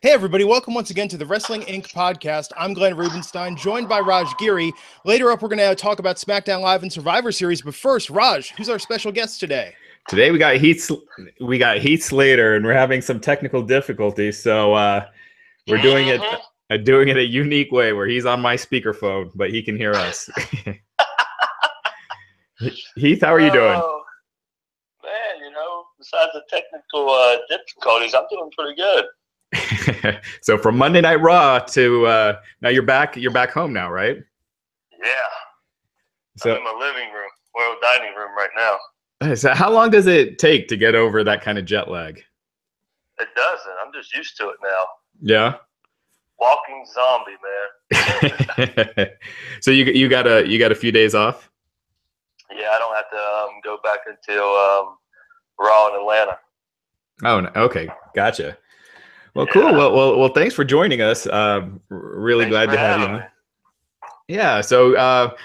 Hey everybody, welcome once again to the Wrestling Inc. podcast. I'm Glenn Rubenstein, joined by Giri. Later up, we're going to talk about SmackDown Live and Survivor Series, but first, Raj, who's our special guest today? Today we got Heath Slater, and we're having some technical difficulties, so we're doing it a unique way where he's on my speakerphone, but he can hear us. Heath, how are you doing? Man, besides the technical difficulties, I'm doing pretty good. So from Monday Night Raw to now you're back home now, right? Yeah. So I'm in my living room, well, dining room right now. So how long does it take to get over that kind of jet lag? It doesn't. I'm just used to it now. Yeah. Walking zombie, man. So you got a few days off? Yeah, I don't have to go back until Raw in Atlanta. Oh, no. Okay, gotcha. Well, cool. Well, thanks for joining us. Really glad to have you on. Yeah. So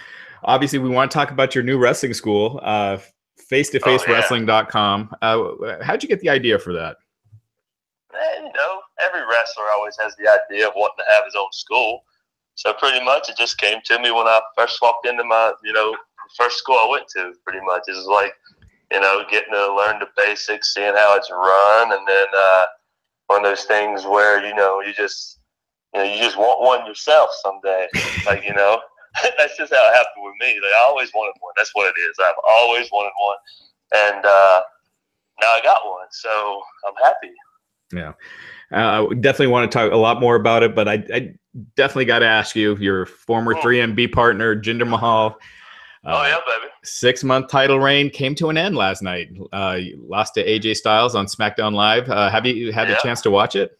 obviously, we want to talk about your new wrestling school, face-to-face-wrestling.com. How'd you get the idea for that? Man, every wrestler always has the idea of wanting to have his own school. So pretty much, it just came to me when I first walked into my, first school I went to. Pretty much, it was like, getting to learn the basics, seeing how it's run, and then. One of those things where you just want one yourself someday. Like that's just how it happened with me. Like I always wanted one. That's what it is. I've always wanted one, and now I got one. So I'm happy. Yeah, we definitely want to talk a lot more about it, but I definitely got to ask you. Your former 3MB partner, Jinder Mahal. Oh yeah, baby. 6-month title reign came to an end last night. You lost to AJ Styles on SmackDown Live. Have you had the chance to watch it?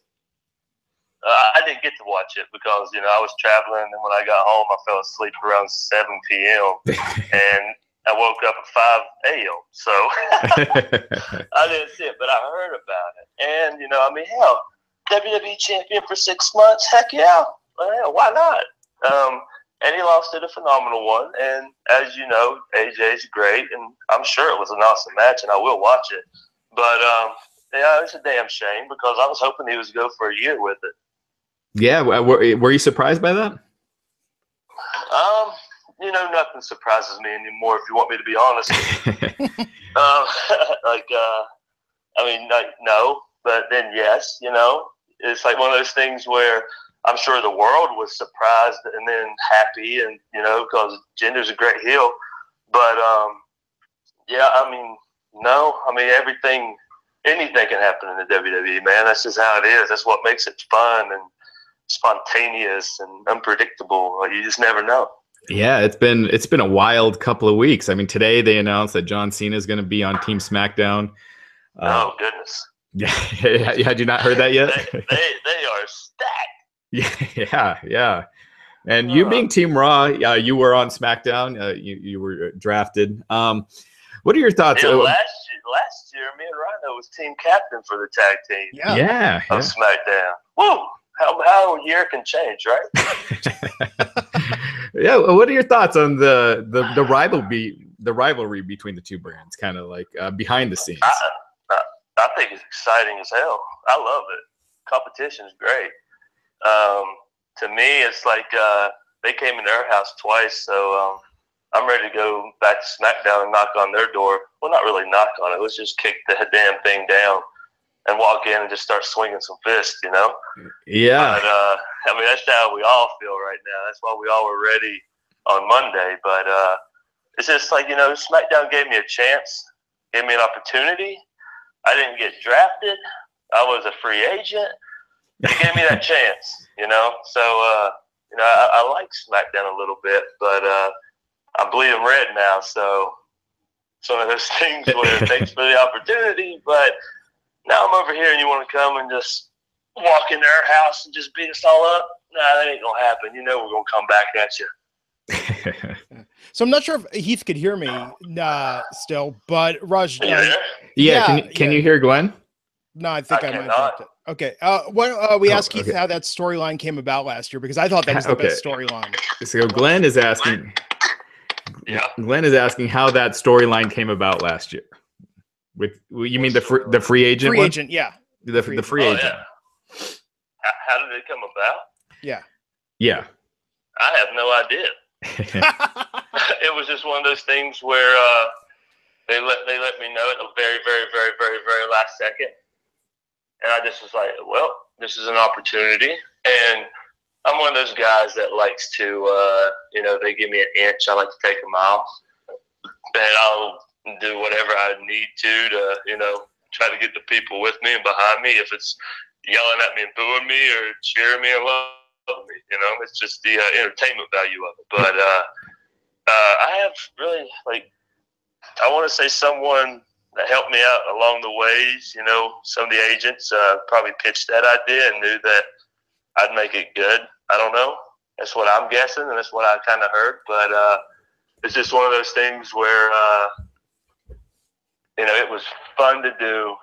I didn't get to watch it because I was traveling, and when I got home, I fell asleep around 7 p.m. and I woke up at 5 a.m. So I didn't see it, but I heard about it. And hell, WWE Champion for 6 months. Heck yeah, why not? And he lost it a phenomenal one. And as you know, AJ's great, and I'm sure it was an awesome match, and I will watch it. But it's a damn shame because I was hoping he was going to go for a year with it. Yeah, were you surprised by that? Nothing surprises me anymore. If you want me to be honest, no, but then yes, it's like one of those things where. I'm sure the world was surprised and then happy, and because Jinder's a great heel. But anything can happen in the WWE, man. That's just how it is. That's what makes it fun and spontaneous and unpredictable. You just never know. Yeah, it's been a wild couple of weeks. I mean, today they announced that John Cena is going to be on Team SmackDown. Oh goodness! Yeah, had you not heard that yet? they are stacked. Yeah. And you being Team Raw, you were on SmackDown. You were drafted. What are your thoughts? Yeah, last year, me and Rhyno was team captain for the tag team. Yeah. On SmackDown. Whoa! How a year can change, right? Yeah. What are your thoughts on the rivalry between the two brands? Kind of like behind the scenes. I think it's exciting as hell. I love it. Competition is great. To me, it's like they came into our house twice, so I'm ready to go back to SmackDown and knock on their door. Well, not really knock on it. Let's just kick the damn thing down and walk in and just start swinging some fists, Yeah. But, that's how we all feel right now. That's why we all were ready on Monday. But it's just like, SmackDown gave me a chance, gave me an opportunity. I didn't get drafted. I was a free agent. They gave me that chance, So, I like SmackDown a little bit, but I'm bleeding red now. So it's one of those things where thanks for the opportunity, but now I'm over here and you want to come and just walk into our house and just beat us all up? Nah, that ain't going to happen. We're going to come back at you. So I'm not sure if Heath could hear me still, but Raj. Can you hear Glenn? No, I think I might have to. Okay. We asked Keith how that storyline came about last year, because I thought that was the best storyline. So Glenn is asking. Yeah. Glenn is asking how that storyline came about last year. You mean the free agent? Free agent, yeah. The free agent. Yeah. how did it come about? Yeah. Yeah. I have no idea. It was just one of those things where they let me know at the very, very, very, very, very last second, and I just was like, well, this is an opportunity, and I'm one of those guys that likes to, they give me an inch, I like to take a mile, and I'll do whatever I need to, try to get the people with me and behind me. If it's yelling at me and booing me or cheering me and loving me, it's just the entertainment value of it. But I have really, I want to say someone that helped me out along the ways. Some of the agents probably pitched that idea and knew that I'd make it good. I don't know. That's what I'm guessing, and that's what I kind of heard. But it's just one of those things where, it was fun to do,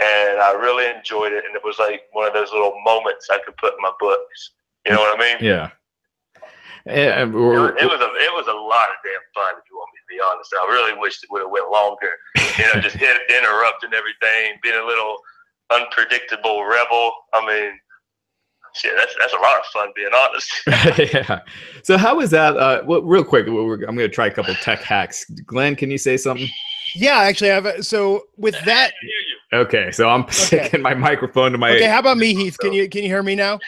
and I really enjoyed it. And it was like one of those little moments I could put in my books. You know what I mean? Yeah. It was a lot of damn fun, if you want me to be honest. I really wished it would have went longer. Just interrupting everything, being a little unpredictable rebel. I mean, shit, that's a lot of fun, being honest. Yeah. So how is that? Real quick, I'm going to try a couple tech hacks. Glenn, can you say something? Yeah, actually, I have. So with that, I hear you. Okay, so I'm sticking my microphone to my. Okay, how about me, Heath? Can you hear me now?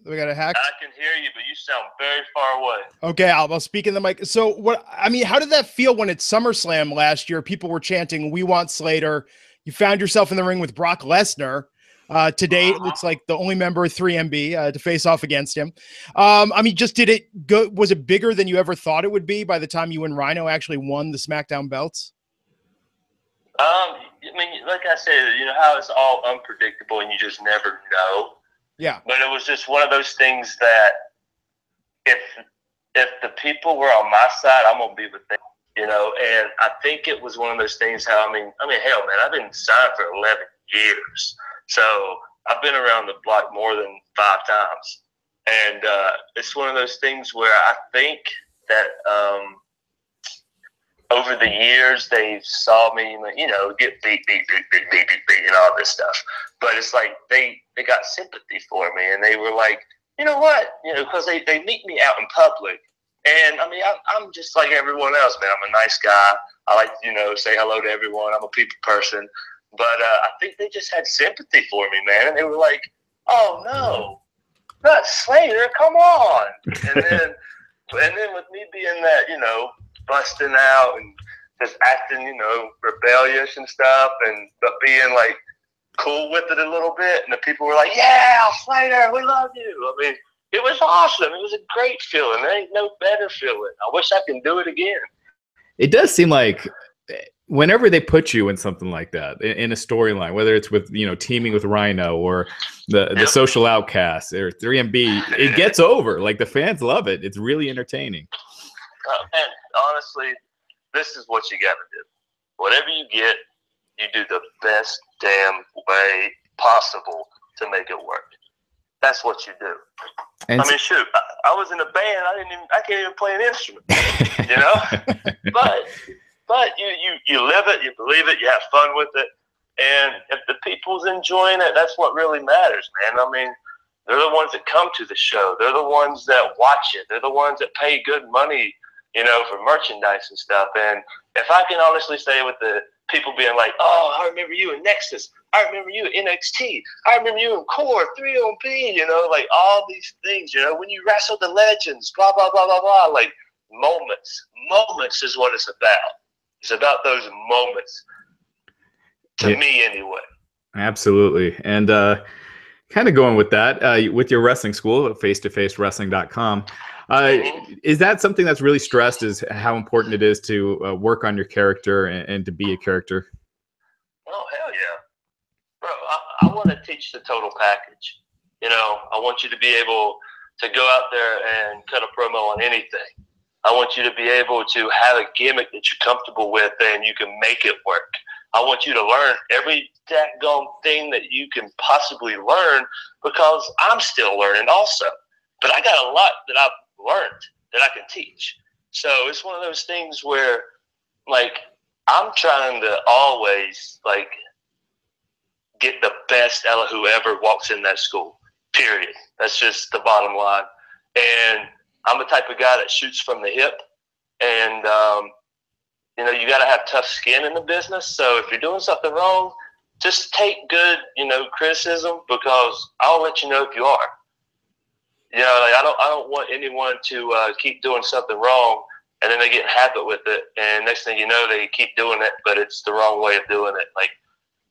We got a hack. I can hear you, but you sound very far away. Okay, I'll speak in the mic. So how did that feel when at SummerSlam last year, people were chanting, "We want Slater"? You found yourself in the ring with Brock Lesnar. Today, it looks like the only member of 3MB to face off against him. Did it go? Was it bigger than you ever thought it would be by the time you and Rhyno actually won the SmackDown belts? Like I said, how it's all unpredictable and you just never know. Yeah. But it was just one of those things that if the people were on my side, I'm gonna be with them. And I think it was one of those things. Hell, man, I've been signed for 11 years, so I've been around the block more than 5 times, and it's one of those things where I think that over the years they saw me, get beat, and all this stuff. But it's like they got sympathy for me, and they were like, you know what, because they meet me out in public. And I'm just like everyone else, man. I'm a nice guy. I like to, say hello to everyone. I'm a people person. But I think they just had sympathy for me, man. And they were like, oh, no, not Slater. Come on. And then with me being that, busting out and just acting, rebellious and stuff, but being like cool with it a little bit. And the people were like, yeah, Slater, we love you. It was awesome. It was a great feeling. There ain't no better feeling. I wish I can do it again. It does seem like whenever they put you in something like that, in a storyline, whether it's with, teaming with Rhyno or the Social Outcasts or 3MB, it gets over. Like, the fans love it. It's really entertaining. And honestly, this is what you got to do. Whatever you get, you do the best damn way possible to make it work. That's what you do. And shoot, I was in a band. I can't even play an instrument, But you live it, you believe it, you have fun with it, and if the people's enjoying it, that's what really matters, man. They're the ones that come to the show. They're the ones that watch it. They're the ones that pay good money, for merchandise and stuff. And if I can honestly say, with the people being like, oh, I remember you in Nexus. I remember you in NXT. I remember you in Core, 3OP, all these things, when you wrestled the legends, blah, blah, blah, blah, blah. Like, moments. Moments is what it's about. It's about those moments, to me anyway. Absolutely. And kind of going with that, with your wrestling school, face-to-facewrestling.com, is that something that's really stressed, is how important it is to work on your character and to be a character? Oh, hell yeah. Bro, I want to teach the total package. I want you to be able to go out there and cut a promo on anything. I want you to be able to have a gimmick that you're comfortable with and you can make it work. I want you to learn every daggone thing that you can possibly learn, because I'm still learning also. But I got a lot that I've learned that I can teach. So it's one of those things where, I'm trying to always, get the best out of whoever walks in that school. period. That's just the bottom line. And I'm the type of guy that shoots from the hip. And, you know, you got to have tough skin in the business. So if you're doing something wrong, just take good, you know, criticism, because I'll let you know if you are. You know, like I don't want anyone to keep doing something wrong and then they get in habit with it, and next thing you know, they keep doing it, but it's the wrong way of doing it. Like,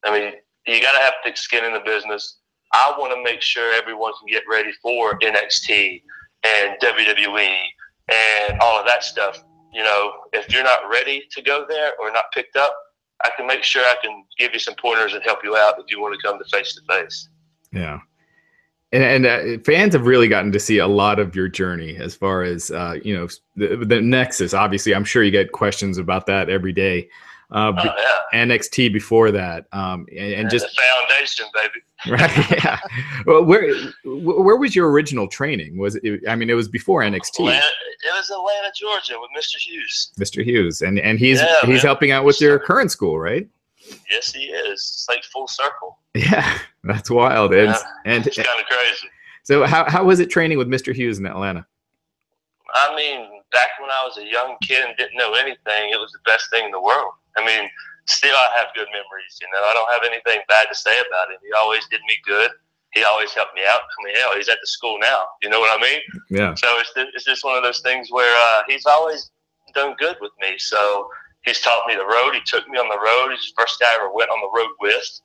I mean, you got to have thick skin in the business. I want to make sure everyone can get ready for NXT and WWE and all of that stuff. You know, if you're not ready to go there or not picked up, I can make sure I can give you some pointers and help you out if you want to come to face-to-face. Yeah. And fans have really gotten to see a lot of your journey as far as, you know, the Nexus. Obviously, I'm sure you get questions about that every day. Yeah. NXT before that, and just the foundation, baby. Right? Yeah. Well, where was your original training? Was it? I mean, it was before NXT. It was Atlanta, Georgia, with Mr. Hughes. Mr. Hughes, and he's helping out with your current school, right? Yes, he is. It's like full circle. Yeah, that's wild. And it's kind of crazy. So how was it training with Mr. Hughes in Atlanta? I mean, back when I was a young kid and didn't know anything, it was the best thing in the world. I mean, still I have good memories. You know, I don't have anything bad to say about him. He always did me good. He always helped me out. I mean, hell, he's at the school now. You know what I mean? Yeah. So it's just one of those things where he's always done good with me. So he's taught me the road. He took me on the road. He's the first guy I ever went on the road with.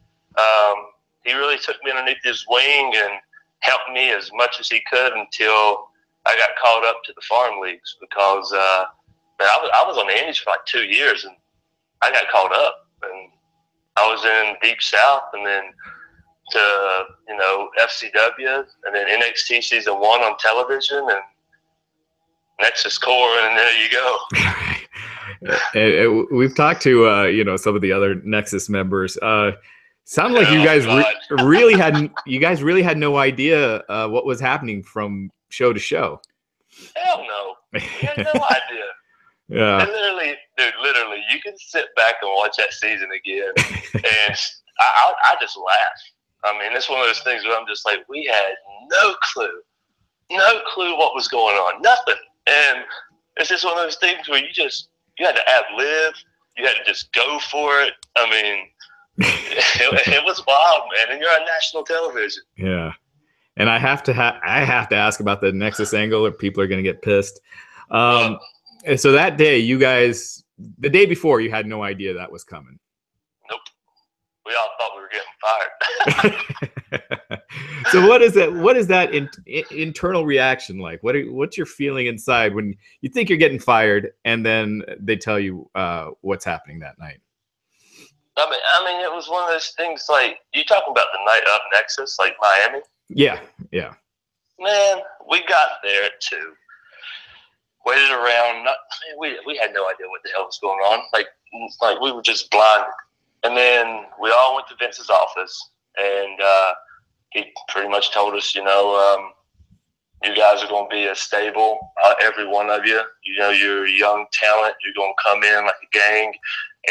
He really took me underneath his wing and helped me as much as he could until I got called up to the farm leagues, because I was on the Indies for like 2 years, and I got called up, and I was in Deep South, and then to, you know, FCW, and then NXT Season 1 on television, and Nexus Core, and there you go. We've talked to you know, some of the other Nexus members. Sound like you guys really had no idea what was happening from show to show. Hell no, we had no idea. Yeah. And literally, you can sit back and watch that season again, and I just laugh. I mean, it's one of those things where I'm just like, we had no clue what was going on, nothing. And it's just one of those things where you had to ad-lib, you had to just go for it. I mean, it was wild, man, and you're on national television. Yeah, and I have to ask about the Nexus angle, or people are going to get pissed. And so that day, you guys, the day before, you had no idea that was coming. Nope, we all thought we were getting fired. So what is that? What is that internal reaction like? What's your feeling inside when you think you're getting fired, and then they tell you what's happening that night? I mean, it was one of those things. Like, you talking about the night of Nexus, like Miami? Yeah. Man, we got there at 2. Waited around. We had no idea what the hell was going on. Like we were just blinded. And then we all went to Vince's office, and he pretty much told us, you know, you guys are going to be a stable, every one of you. You know, you're a young talent. You're going to come in like a gang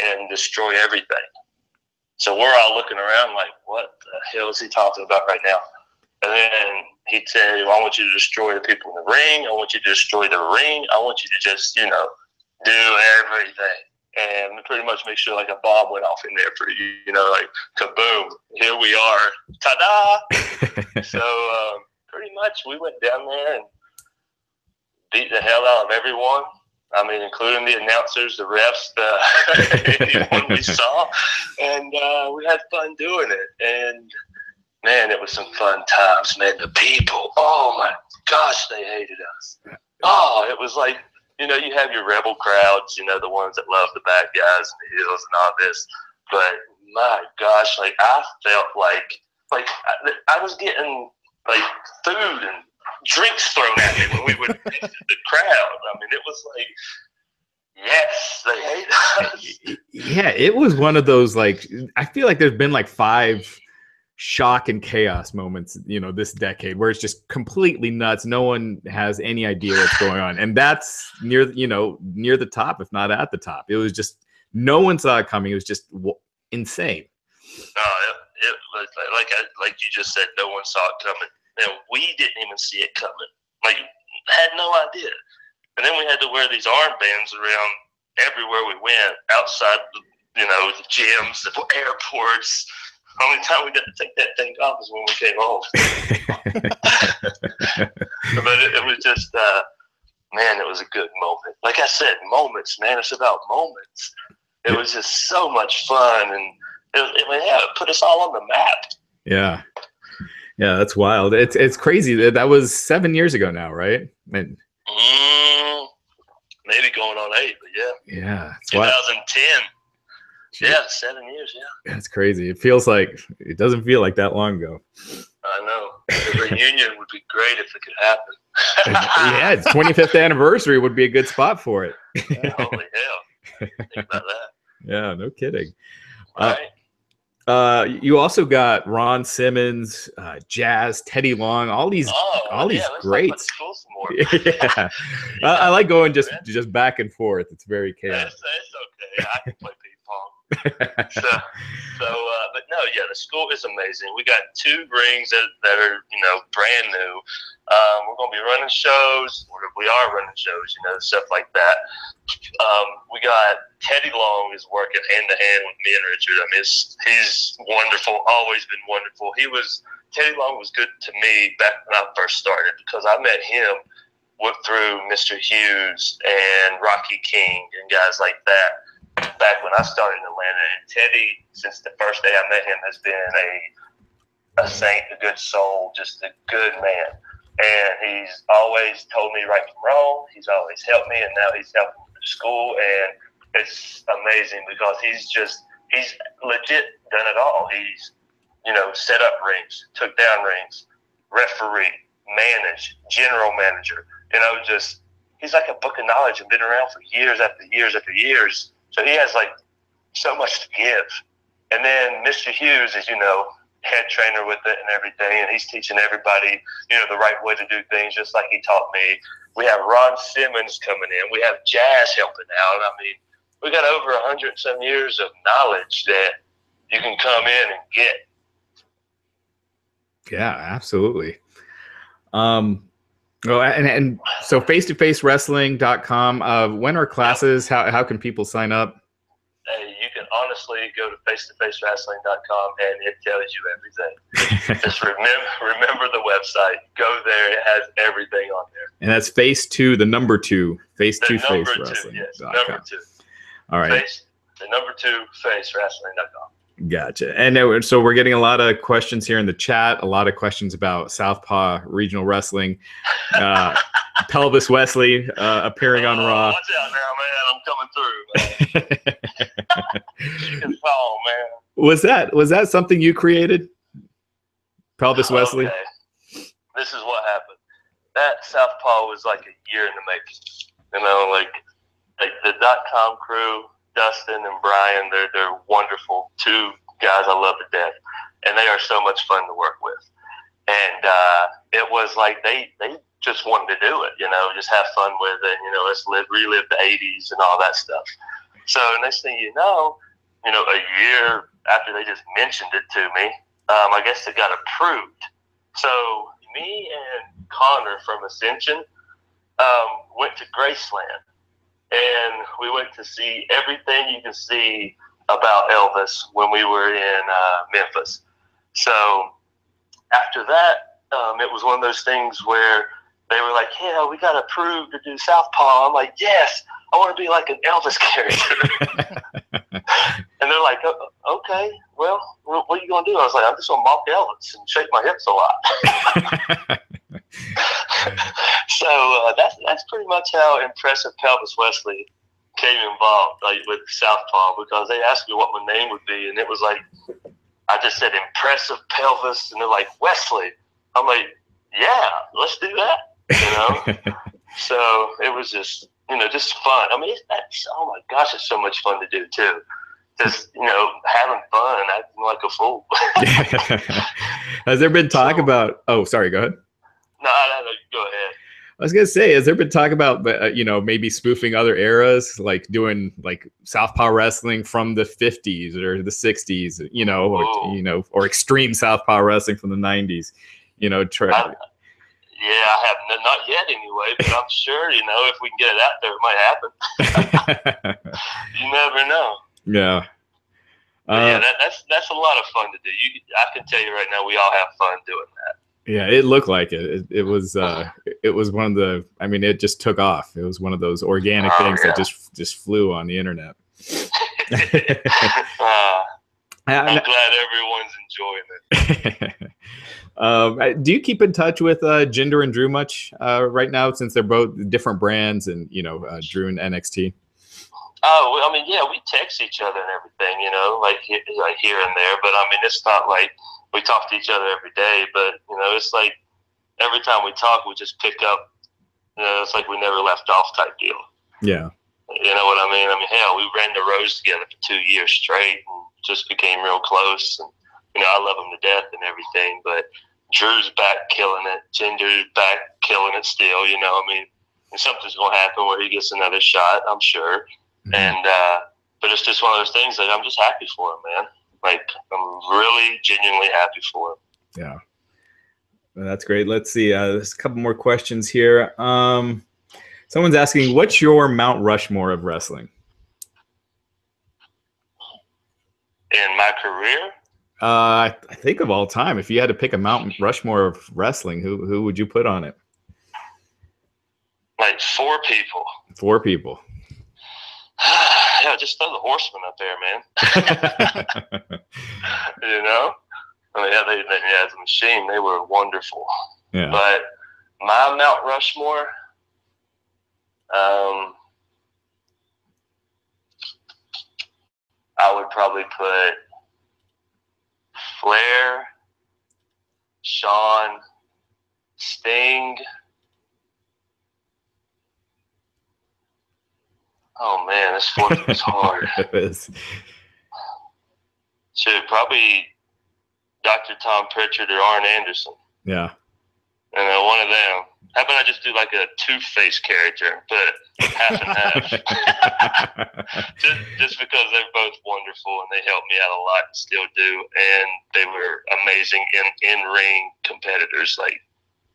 and destroy everything. So we're all looking around like, what the hell is he talking about right now? And then he'd say, I want you to destroy the people in the ring. I want you to destroy the ring. I want you to just, you know, do everything. And pretty much make sure like a bomb went off in there for you, you know, like kaboom, here we are, ta-da. So pretty much we went down there and beat the hell out of everyone. I mean, including the announcers, the refs, anyone we saw. And we had fun doing it. And, man, it was some fun times, man. The people, oh, my gosh, they hated us. Oh, it was like, you know, you have your rebel crowds, you know, the ones that love the bad guys and the heels and all this. But, my gosh, like, I felt like I was getting, like, food and drinks thrown at me when we would the crowd. I mean, it was like, yes, they hate us. Yeah, it was one of those, like, I feel like there's been like 5 shock and chaos moments, you know, this decade where it's just completely nuts. No one has any idea what's going on. And that's near the top, if not at the top. It was just, no one saw it coming. It was just insane. It was like you just said, no one saw it coming. and we didn't even see it coming. Like, had no idea. And then we had to wear these armbands around everywhere we went, outside, you know, the gyms, the airports. The only time we got to take that thing off is when we came home. But it was just, man, it was a good moment. Like I said, moments, man. It's about moments. It was just so much fun, and it put us all on the map. Yeah. Yeah, that's wild. It's crazy. That was 7 years ago now, right? And maybe going on 8, but yeah. Yeah. 2010. Yeah, 7 years, yeah. That's crazy. It doesn't feel like that long ago. I know. The reunion would be great if it could happen. Yeah, it's 25th anniversary would be a good spot for it. Yeah, holy hell. Think about that. Yeah, no kidding. Right. You also got Ron Simmons, Jazz, Teddy Long, all these greats. Yeah. I like going just back and forth. It's very chaotic. It's okay. I can play ping pong. But no, yeah, the school is amazing. We got 2 rings that are, you know, brand new. We're going to be running shows. We are running shows, you know, stuff like that. We got Teddy Long is working hand to hand with me and Richard. I mean, he's wonderful, always been wonderful. Teddy Long was good to me back when I first started, because I met him through Mr. Hughes and Rocky King and guys like that back when I started in Atlanta. And Teddy, since the first day I met him, has been a saint, a good soul, just a good man. And he's always told me right from wrong. He's always helped me, and now he's helping me to school. And it's amazing because he's legit done it all. He's, you know, set up rings, took down rings, referee, managed, general manager. You know, just he's like a book of knowledge and been around for years after years after years. So he has like so much to give. And then Mr. Hughes is, you know, head trainer with it and everything, and he's teaching everybody, you know, the right way to do things, just like he taught me. We have Ron Simmons coming in. We have Jazz helping out. I mean, we got over 100 and some years of knowledge that you can come in and get. Yeah, absolutely. Well, and so face-to-face-wrestling.com. When are classes? How can people sign up? You can honestly go to face-to-face-wrestling.com and it tells you everything. Just remember the website. Go there. It has everything on there. And that's face-to-2, face-to-face wrestling. Yes, number 2. All right. The number 2, face-wrestling.com. Gotcha. And so we're getting a lot of questions here in the chat, a lot of questions about Southpaw Regional Wrestling. Pelvis Wesley appearing on Raw. Watch out now, man. I'm coming through. You can fall, man. Was that something you created? Pelvis Wesley? Okay. This is what happened. That Southpaw was like a year in the making. You know, like the .com crew, Dustin and Brian, they're wonderful. 2 guys I love to death, and they are so much fun to work with. And it was like they just wanted to do it, you know, just have fun with it. You know, let's relive the 80s and all that stuff. So next thing you know, a year after they just mentioned it to me, I guess it got approved. So me and Connor from Ascension went to Graceland. And we went to see everything you can see about Elvis when we were in Memphis. So after that, it was one of those things where they were like, yeah, we got approved to do Southpaw. I'm like, yes, I want to be like an Elvis character. And they're like, okay, well, what are you going to do? I was like, I'm just going to mock Elvis and shake my hips a lot. So that's pretty much how Impressive Pelvis Wesley came involved, like with Southpaw, because they asked me what my name would be, and it was like, I just said Impressive Pelvis, and they're like, Wesley. I'm like, yeah, let's do that, you know? So it was just, just fun. I mean, oh my gosh, it's so much fun to do too. Just, having fun and acting like a fool. Has there been talk about, oh, sorry, go ahead. No, go ahead. I was going to say, has there been talk about, maybe spoofing other eras, like doing like Southpaw wrestling from the 50s or the 60s, or extreme Southpaw wrestling from the 90s, You know, yeah, I have not yet anyway, but I'm sure, you know, if we can get it out there, it might happen. You never know. Yeah. Yeah, that's a lot of fun to do. I can tell you right now, we all have fun doing that. Yeah, it looked like it. It was one of the. I mean, it just took off. It was one of those organic things that just flew on the internet. I'm glad everyone's enjoying it. Do you keep in touch with Jinder and Drew much right now, since they're both different brands, and you know, Drew and NXT? Oh, I mean, yeah, we text each other and everything, you know, like here and there. But I mean, it's not like we talk to each other every day. But you know, it's like every time we talk, we just pick up. You know, it's like we never left off type deal. Yeah. You know what I mean? I mean, hell, we ran the roads together for 2 years straight and just became real close. And you know, I love him to death and everything. But Drew's back killing it. Jinder's back killing it still. You know, I mean, and something's gonna happen where he gets another shot, I'm sure. Mm-hmm. And but it's just one of those things that I'm just happy for him, man. Like, I'm really genuinely happy for him. Yeah, well, that's great. Let's see. There's a couple more questions here. Someone's asking, what's your Mount Rushmore of wrestling? In my career? I think of all time. If you had to pick a Mount Rushmore of wrestling, who would you put on it? Like 4 people. 4 people. Yeah, just throw the Horsemen up there, man. You know? I mean, yeah, as a machine, they were wonderful. Yeah. But my Mount Rushmore, I would probably put Flair, Shawn, Sting. Oh man, this 4th was hard. Should probably Dr. Tom Pritchard or Arn Anderson. Yeah. And one of them. How about I just do like a Two-Face character and put half and half? just because they're both wonderful and they helped me out a lot and still do. And they were amazing in-ring competitors, like,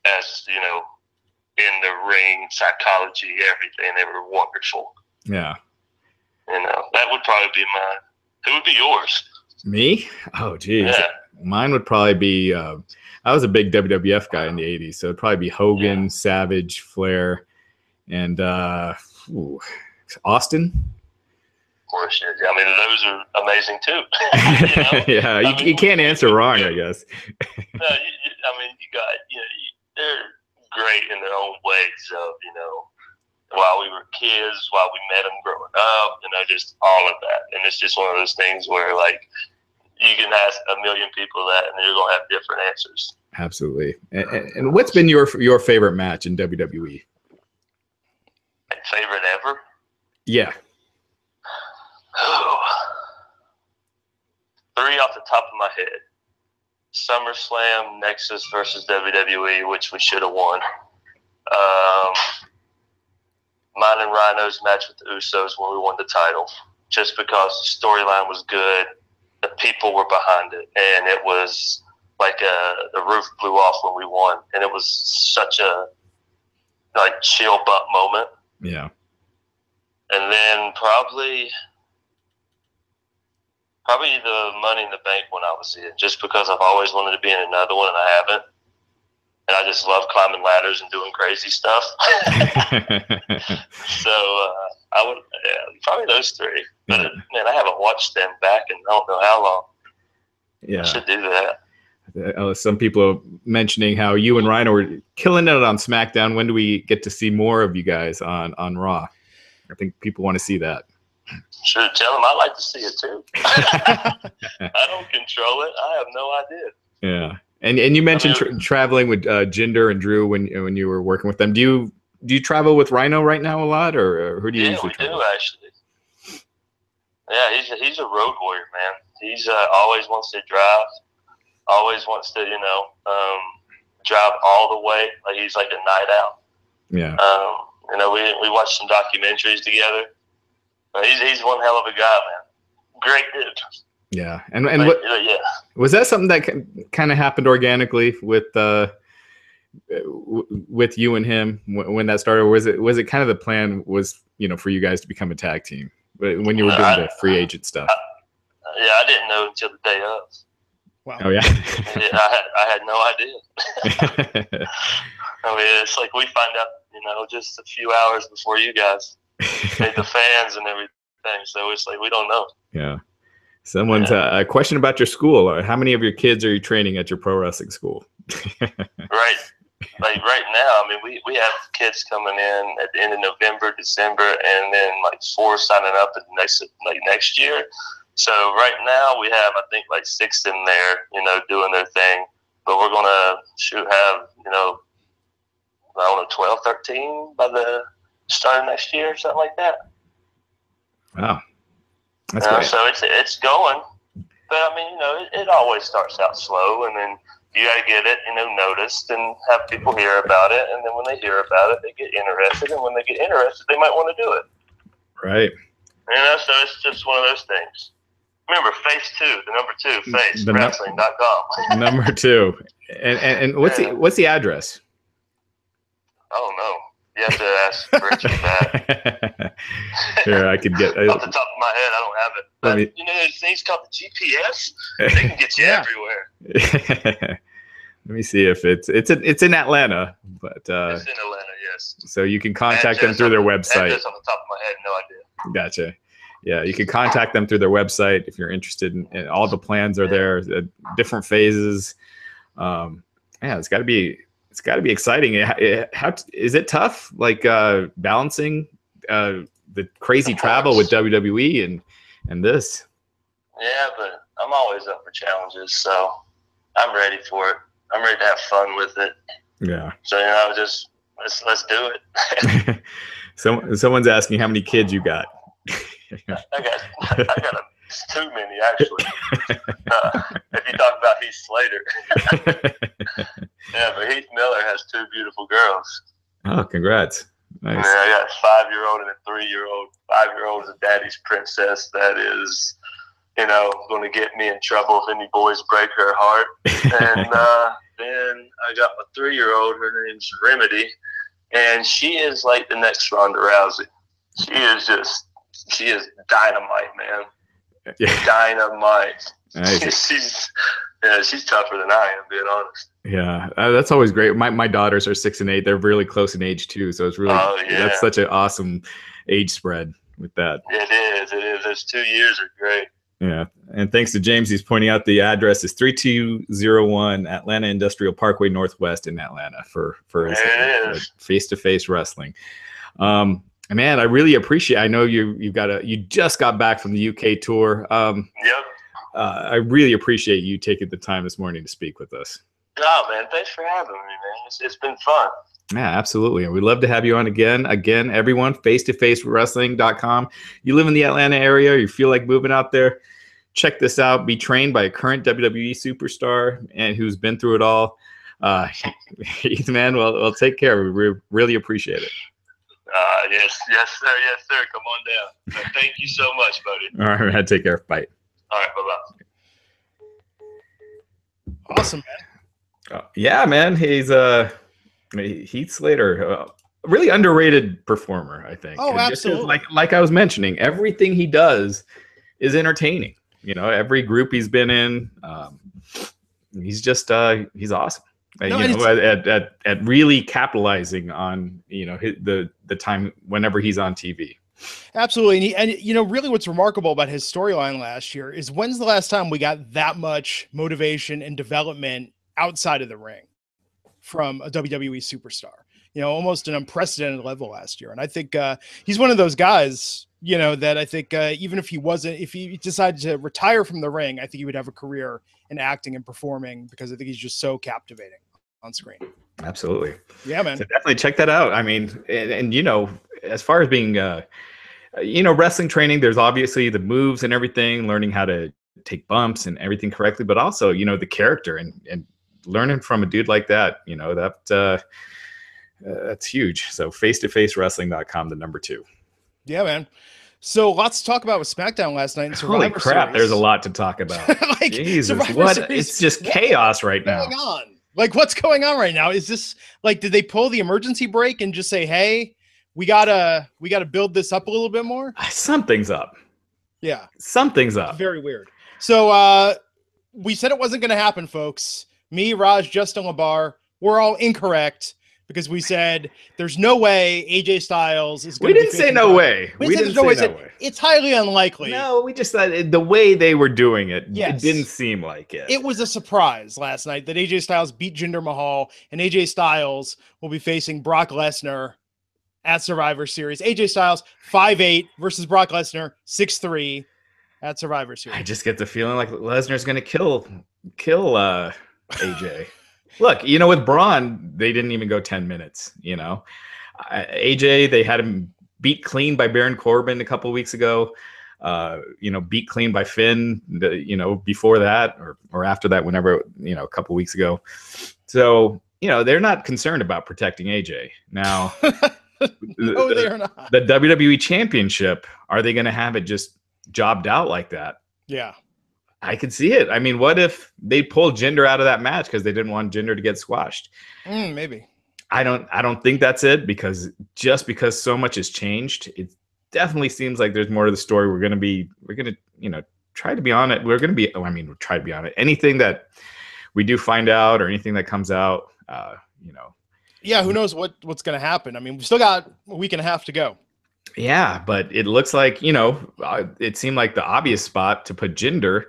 as, you know, in the ring, psychology, everything. They were wonderful. Yeah. You know, that would probably be mine. Who would be yours? Me? Oh, geez. Yeah. Mine would probably be, I was a big WWF guy in the 80s, so it'd probably be Hogan, yeah. Savage, Flair, and Austin. Of course, I mean, those are amazing too. You know? Yeah, you can't answer wrong, I guess. No, I mean, you got, you know, they're great in their own ways of, you know, while we were kids, while we met them growing up, you know, just all of that. And it's just one of those things where, like, you can ask a million people that, and you're going to have different answers. Absolutely. And what's been your favorite match in WWE? Favorite ever? Yeah. Oh. 3 off the top of my head. SummerSlam, Nexus versus WWE, which we should have won. Mine and Rhyno's match with the Usos when we won the title, just because the storyline was good, the people were behind it, and it was like the roof blew off when we won, and it was such a like chill butt moment. Yeah. And then probably the Money in the Bank when I was in, just because I've always wanted to be in another one and I haven't. And I just love climbing ladders and doing crazy stuff. So I would probably those 3. But man, I haven't watched them back in I don't know how long. Yeah, I should do that. Some people are mentioning how you and Rhyno were killing it on SmackDown. When do we get to see more of you guys on Raw? I think people want to see that. Sure, tell them I'd like to see it too. I don't control it. I have no idea. Yeah. And you mentioned traveling with Jinder and Drew when you were working with them. Do you travel with Rhyno right now a lot, or who do you usually travel? Yeah, we do actually. Yeah, he's a road warrior, man. He's always wants to drive, always wants to drive all the way. Like he's like a night out. Yeah. You know, we watched some documentaries together. He's one hell of a guy, man. Great dude. Yeah, and what was that something that kind of happened organically with with you and him when that started? Or was it kind of the plan was, for you guys to become a tag team when you were doing the free agent stuff? I didn't know until the day of. Wow. Oh yeah. I had no idea. I mean, it's like we find out, just a few hours before you guys, the fans and everything. So it's like we don't know. Yeah. Someone's a question about your school. How many of your kids are you training at your pro wrestling school? Right. Like right now, I mean, we have kids coming in at the end of November, December, and then like 4 signing up at next year. So right now we have, I think, like 6 in there, doing their thing. But we're gonna have, I don't know, 12, 13 by the start of next year, something like that. Wow. That's great. So it's going, but I mean, it always starts out slow, and then you got to get it, noticed, and have people hear about it, and then when they hear about it, they get interested, and when they get interested, they might want to do it. Right. So it's just one of those things. Remember, Phase 2, the number 2, Phase Wrestling.com. Number 2, and what's the address? Oh no. You have to ask Richard that. Here, I could get off the top of my head. I don't have it. But those things called the GPS. They can get you everywhere. Let me see if it's in Atlanta, but it's in Atlanta, yes. So you can contact them through their website. Address off the top of my head, no idea. Gotcha. Yeah, you can contact them through their website if you're interested. In all the plans are there, different phases. It's got to be. It's got to be exciting. How is it tough? Like balancing the crazy travel with WWE and this. Yeah, but I'm always up for challenges, so I'm ready for it. I'm ready to have fun with it. Yeah. So just let's do it. Someone's asking how many kids you got. I got too many actually. If you talk about Heath Slater. Yeah, but Heath Miller has 2 beautiful girls. Oh, congrats. Nice. Yeah, I got a 5-year-old and a 3-year-old. 5-year-old is a daddy's princess that is, going to get me in trouble if any boys break her heart. And then I got my 3-year-old. Her name's Remedy. And she is like the next Ronda Rousey. She is dynamite, man. Yeah. Dynamite. Nice. She's tougher than I am, being honest. Yeah, that's always great. My daughters are 6 and 8. They're really close in age too, so it's really that's such an awesome age spread with that. It is. Those 2 years are great. Yeah, and thanks to James, he's pointing out the address is 3201 Atlanta Industrial Parkway Northwest in Atlanta for his face-to-face wrestling. Man, I really appreciate. I know you just got back from the UK tour. Yep. I really appreciate you taking the time this morning to speak with us. Oh, man, thanks for having me, man. It's been fun. Yeah, absolutely. And we'd love to have you on again. Again, everyone, face-to-face-wrestling.com. You live in the Atlanta area, you feel like moving out there, check this out. Be trained by a current WWE superstar and who's been through it all. Heath, man, well, take care. We really appreciate it. Yes, sir. Come on down. Thank you so much, buddy. All right, take care. Bye. All right, bye-bye. Awesome, man. Yeah, man. He's Heath Slater, really underrated performer, I think. Oh, absolutely. Like I was mentioning, everything he does is entertaining. Every group he's been in, he's just he's awesome. At really capitalizing on the time whenever he's on TV. Absolutely. And really what's remarkable about his storyline last year is when's the last time we got that much motivation and development outside of the ring from a WWE superstar? Almost an unprecedented level last year. And I think he's one of those guys, that I think even if he decided to retire from the ring, I think he would have a career in acting and performing because I think he's just so captivating on screen. Absolutely. Yeah, man. So definitely check that out. I mean, and as far as being, wrestling training, there's obviously the moves and everything, learning how to take bumps and everything correctly, but also, the character and learning from a dude like that, that's huge. So face-to-face-wrestling.com, the number 2. Yeah, man. So lots to talk about with SmackDown last night. Holy crap, there's a lot to talk about. Jesus, what? It's just chaos right now. What's going on? Like, what's going on right now? Is this like, did they pull the emergency brake and just say, hey, we gotta build this up a little bit more? Something's up. Yeah. Something's up. It's very weird. So we said it wasn't going to happen, folks. Me, Raj, Justin LeBar, we're all incorrect because we said there's no way AJ Styles is going to We didn't say no way. We didn't say no way. It's highly unlikely. No, we just said the way they were doing it, Yes. it didn't seem like it. It was a surprise last night that AJ Styles beat Jinder Mahal, and AJ Styles will be facing Brock Lesnar at Survivor Series. AJ Styles 5'8" versus Brock Lesnar 6'3" at Survivor Series. I just get the feeling like Lesnar's going to kill AJ. Look, with Braun, they didn't even go 10 minutes. AJ, they had him beat clean by Baron Corbin a couple of weeks ago. Beat clean by Finn. Before that or after that, whenever a couple of weeks ago. So they're not concerned about protecting AJ now. No, they are not. The WWE Championship, are they going to have it just jobbed out like that? Yeah. I could see it. I mean, what if they pulled Jinder out of that match because they didn't want Jinder to get squashed? Maybe. I don't think that's it, because so much has changed, it definitely seems like there's more to the story. We're going to try to be on it. We'll try to be on it. Anything that we do find out or anything that comes out, Yeah, who knows what's going to happen? I mean, we've still got a week and a half to go. Yeah, but it looks like, it seemed like the obvious spot to put Jinder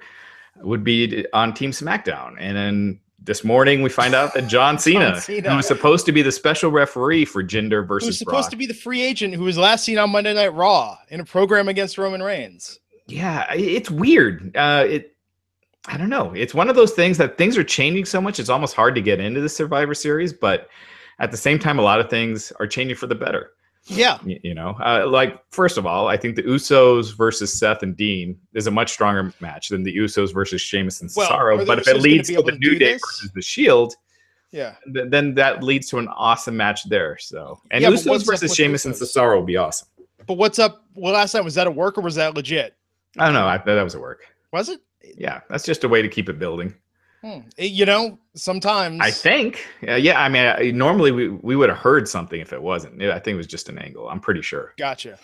would be on Team SmackDown. And then this morning we find out that John Cena, who was supposed to be the special referee for Jinder versus Who's Brock. supposed to be the free agent who was last seen on Monday Night Raw in a program against Roman Reigns. Yeah, it's weird. I don't know. It's one of those things that things are changing so much, it's almost hard to get into the Survivor Series, but at the same time, a lot of things are changing for the better. Yeah. First of all, I think the Usos versus Seth and Dean is a much stronger match than the Usos versus Sheamus and Cesaro. But if it leads to the New Day versus the Shield, then that leads to an awesome match there. So, and Usos versus Sheamus and Cesaro will be awesome. But what's up? Well, last night, was that a work or was that legit? I don't know. That was a work. Was it? Yeah, that's just a way to keep it building. Sometimes I think, I mean, normally we would have heard something if it wasn't. I think it was just an angle. I'm pretty sure. Gotcha.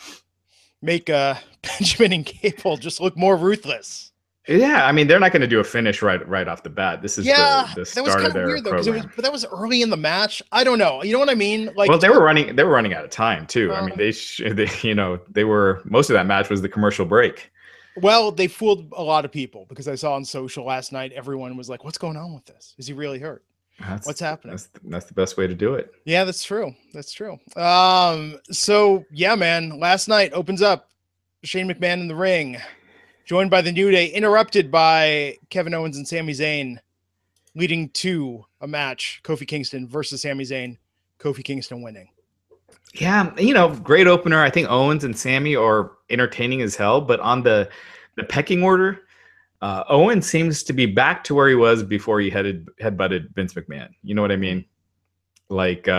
Make Benjamin and Gable just look more ruthless. Yeah, I mean, they're not going to do a finish right off the bat. This is the start of their weird, though, program. but that was early in the match. I don't know. You know what I mean? Like, well, they were running out of time too. I mean, they were, most of that match was the commercial break. Well, they fooled a lot of people because I saw on social last night, everyone was like, what's going on with this? Is he really hurt? What's happening? That's the best way to do it. Yeah, that's true. That's true. So yeah, man, last night opens up Shane McMahon in the ring, joined by the New Day, interrupted by Kevin Owens and Sami Zayn, leading to a match, Kofi Kingston versus Sami Zayn, Kofi Kingston winning. Yeah, great opener. I think Owens and Sami are entertaining as hell, but on the pecking order, Owens seems to be back to where he was before he headbutted Vince McMahon. You know what I mean? Like,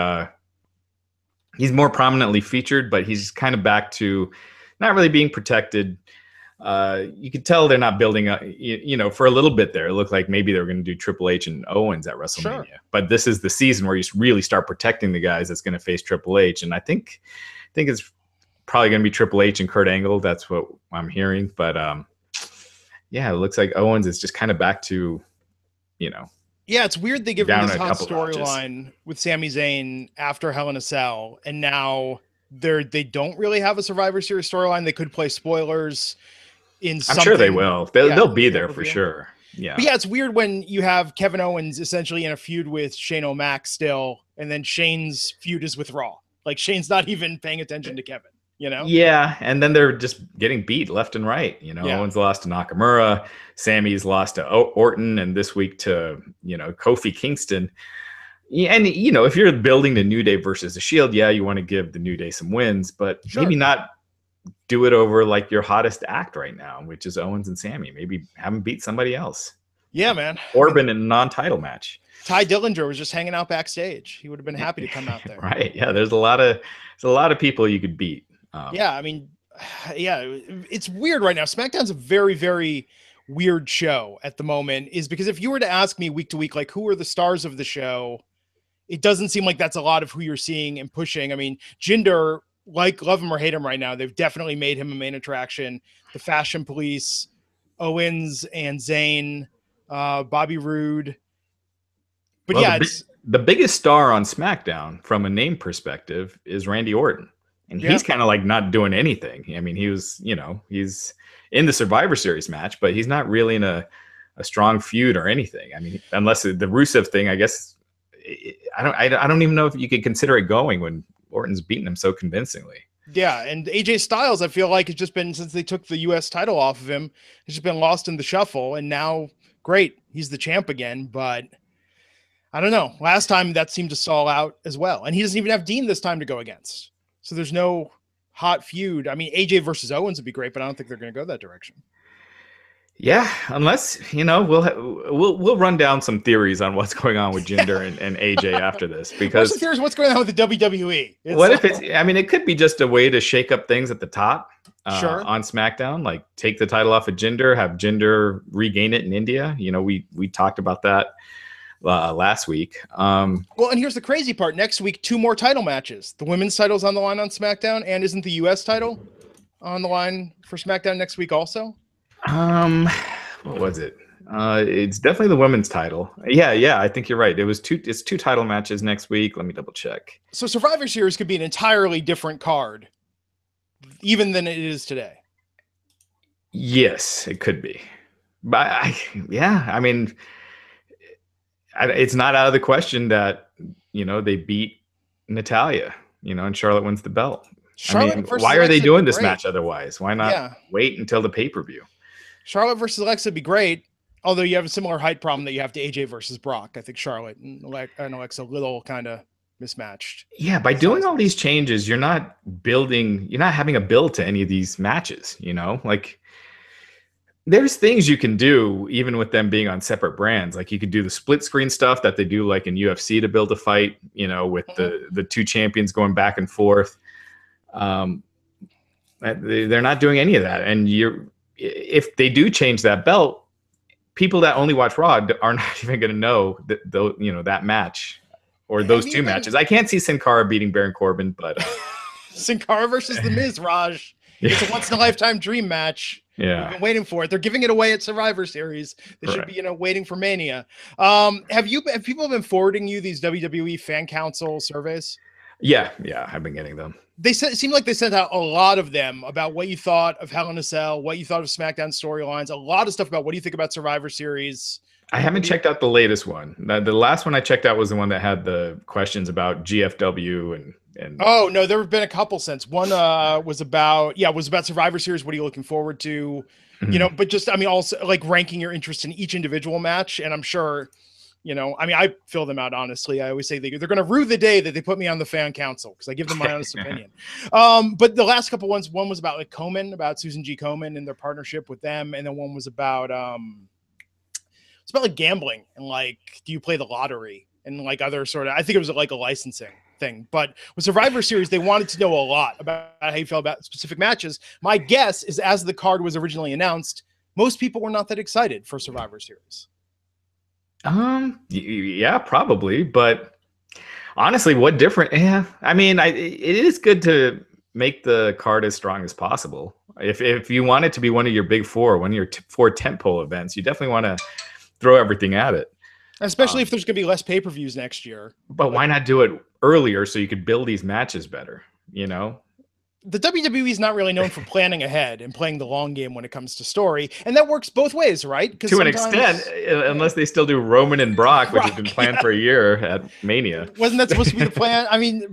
he's more prominently featured, but he's kind of back to not really being protected. You could tell they're not building up, for a little bit there. It looked like maybe they were going to do Triple H and Owens at WrestleMania. Sure. But this is the season where you really start protecting the guys that's going to face Triple H. And I think it's probably going to be Triple H and Kurt Angle. That's what I'm hearing. But it looks like Owens is just kind of back to, Yeah, it's weird they give him this hot storyline with Sami Zayn after Hell in a Cell, and now they don't really have a Survivor Series storyline. They could play spoilers. I'm sure they will. They'll be there for sure. Yeah. But yeah, it's weird when you have Kevin Owens essentially in a feud with Shane O'Mac still, and then Shane's feud is with Raw. Like, Shane's not even paying attention to Kevin, Yeah, and then they're just getting beat left and right. Owens lost to Nakamura, Sammy's lost to Orton, and this week to, Kofi Kingston. Yeah, and if you're building the New Day versus the Shield, you want to give the New Day some wins, but maybe not do it over like your hottest act right now, which is Owens and Sami. Maybe have them beat somebody else. Yeah, man. Corbin in a non-title match. Ty Dillinger was just hanging out backstage. He would have been happy to come out there. Right. Yeah. There's a lot of people you could beat. I mean, it's weird right now. SmackDown's a very, very weird show at the moment is because if you were to ask me week to week, like who are the stars of the show, it doesn't seem like that's a lot of who you're seeing and pushing. I mean, Jinder, like love him or hate him right now, they've definitely made him a main attraction. The Fashion Police, Owens and Zayn, Bobby Roode. But well, yeah, the biggest star on SmackDown from a name perspective is Randy Orton. And he's kind of like not doing anything. I mean, he was, he's in the Survivor Series match, but he's not really in a strong feud or anything. I mean, unless the Rusev thing, I guess, I don't even know if you could consider it going when Orton's beaten him so convincingly. Yeah, and AJ Styles, I feel like it's just been, since they took the U.S. title off of him, it's just been lost in the shuffle. And now, great, he's the champ again, but I don't know. Last time that seemed to stall out as well. And he doesn't even have Dean this time to go against. So there's no hot feud. I mean, AJ versus Owens would be great, but I don't think they're going to go that direction. Yeah, unless, we'll run down some theories on what's going on with Jinder and AJ after this. Because the theories, what's going on with the WWE? It could be just a way to shake up things at the top on SmackDown, like take the title off of Jinder, have Jinder regain it in India. We talked about that last week. Well, and here's the crazy part. Next week, 2 more title matches. The women's title's on the line on SmackDown, and isn't the U.S. title on the line for SmackDown next week also? What was it? It's definitely the women's title. Yeah, I think you're right. It's 2 title matches next week. Let me double check. So Survivor Series could be an entirely different card, even than it is today. Yes, it could be. But I mean, it's not out of the question that, they beat Natalya, and Charlotte wins the belt. Why are they doing this match otherwise? Why not wait until the pay-per-view? Charlotte versus Alexa would be great, although you have a similar height problem that you have to AJ versus Brock. I think Charlotte and Alexa a little kind of mismatched. Yeah, by doing all these changes, you're not having a build to any of these matches, Like, there's things you can do even with them being on separate brands. Like you could do the split screen stuff that they do like in UFC to build a fight, with the 2 champions going back and forth. They're not doing any of that. And if they do change that belt, people that only watch Raw are not even going to know that match or those 2 matches. I can't see Sin Cara beating Baron Corbin, but Sin Cara versus The Miz, Raj. It's a once in a lifetime dream match. Yeah, we've been waiting for it. They're giving it away at Survivor Series. They should be, waiting for Mania. Have people been forwarding you these WWE Fan Council surveys? Yeah, I've been getting them. It seemed like they sent out a lot of them about what you thought of Hell in a Cell, what you thought of SmackDown storylines, a lot of stuff about what do you think about Survivor Series. I haven't checked out the latest one. The last one I checked out was the one that had the questions about GFW and. Oh no, there have been a couple since. One was about Survivor Series. What are you looking forward to? Mm-hmm. But just also like ranking your interest in each individual match, and I'm sure. I fill them out honestly. I always say they're going to rue the day that they put me on the Fan Council because I give them my honest opinion. But the last couple ones, one was about like Komen, about Susan G. Komen and their partnership with them, and then one was about it's about like gambling and like do you play the lottery and like other sort of. I think it was like a licensing thing. But with Survivor Series, they wanted to know a lot about how you felt about specific matches. My guess is, as the card was originally announced, most people were not that excited for Survivor Series. Yeah, probably, but honestly, what different? Yeah, it is good to make the card as strong as possible. If you want it to be one of your big 4, one of your 4 tentpole events, you definitely want to throw everything at it. Especially if there's going to be less pay-per-views next year. But why not do it earlier so you could build these matches better? The WWE is not really known for planning ahead and playing the long game when it comes to story. And that works both ways, right? To an extent, unless they still do Roman and Brock, which has been planned for a year at Mania. Wasn't that supposed to be the plan?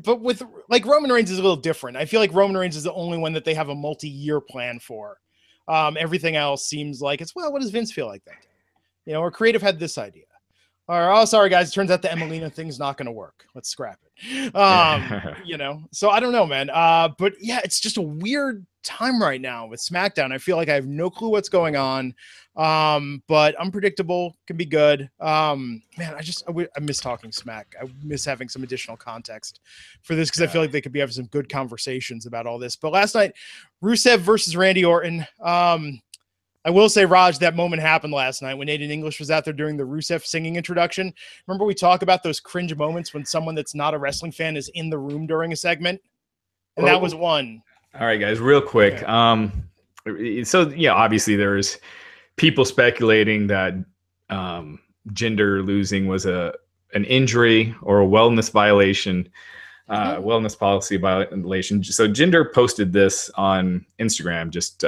But with like Roman Reigns is a little different. I feel like Roman Reigns is the only one that they have a multi-year plan for. Everything else seems like what does Vince feel like that? Or creative had this idea. Or, sorry guys, it turns out the Emelina thing's not going to work. Let's scrap it. So I don't know, man. But yeah, it's just a weird time right now with SmackDown. I feel like I have no clue what's going on. But unpredictable can be good. Man, I miss talking smack. I miss having some additional context for this because I feel like they could be having some good conversations about all this. But last night, Rusev versus Randy Orton. I will say, Raj, that moment happened last night when Aiden English was out there doing the Rusev singing introduction. Remember we talk about those cringe moments when someone that's not a wrestling fan is in the room during a segment? And that was one. All right, guys, real quick. Okay. So, yeah, obviously there's people speculating that Jinder losing was an injury or a wellness violation, wellness policy violation. So Jinder posted this on Instagram just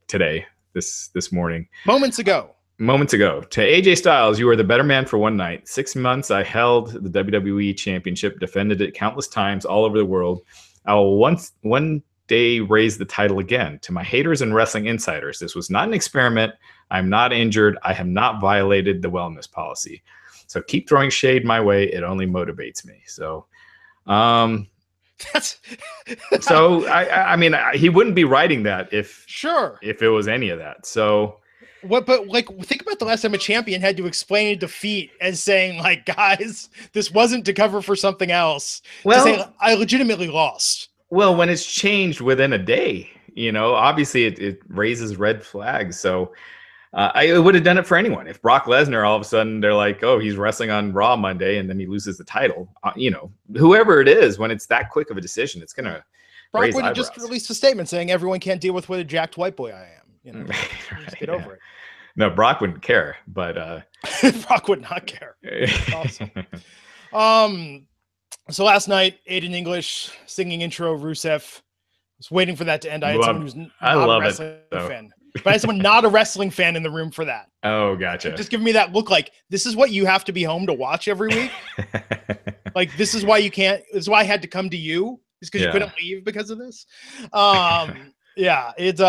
today. This morning. Moments ago. To AJ Styles, you are the better man for one night. 6 months I held the WWE Championship, defended it countless times all over the world. I will one day raise the title again. To my haters and wrestling insiders, this was not an experiment. I'm not injured. I have not violated the wellness policy. So keep throwing shade my way. It only motivates me. So so I mean, he wouldn't be writing that if it was any of that. So what? But like, think about the last time a champion had to explain a defeat as saying, like, guys, this wasn't to cover for something else. Well, to say, I legitimately lost. Well, when it's changed within a day, obviously it raises red flags. So I would have done it for anyone. If Brock Lesnar, all of a sudden, they're like, oh, he's wrestling on Raw Monday, and then he loses the title. Whoever it is, when it's that quick of a decision, it's going to Brock would have just released a statement saying everyone can't deal with what a jacked white boy I am. Right, just get over it. No, Brock wouldn't care, but Brock would not care. Awesome. So last night, Aiden English singing intro Rusev. I was waiting for that to end. I had someone who's not a wrestling fan. But I had someone not a wrestling fan in the room for that. Oh, gotcha. Just giving me that look like, this is what you have to be home to watch every week? Like, this is why you can't, this is why I had to come to you? Is because you couldn't leave because of this? Yeah, it's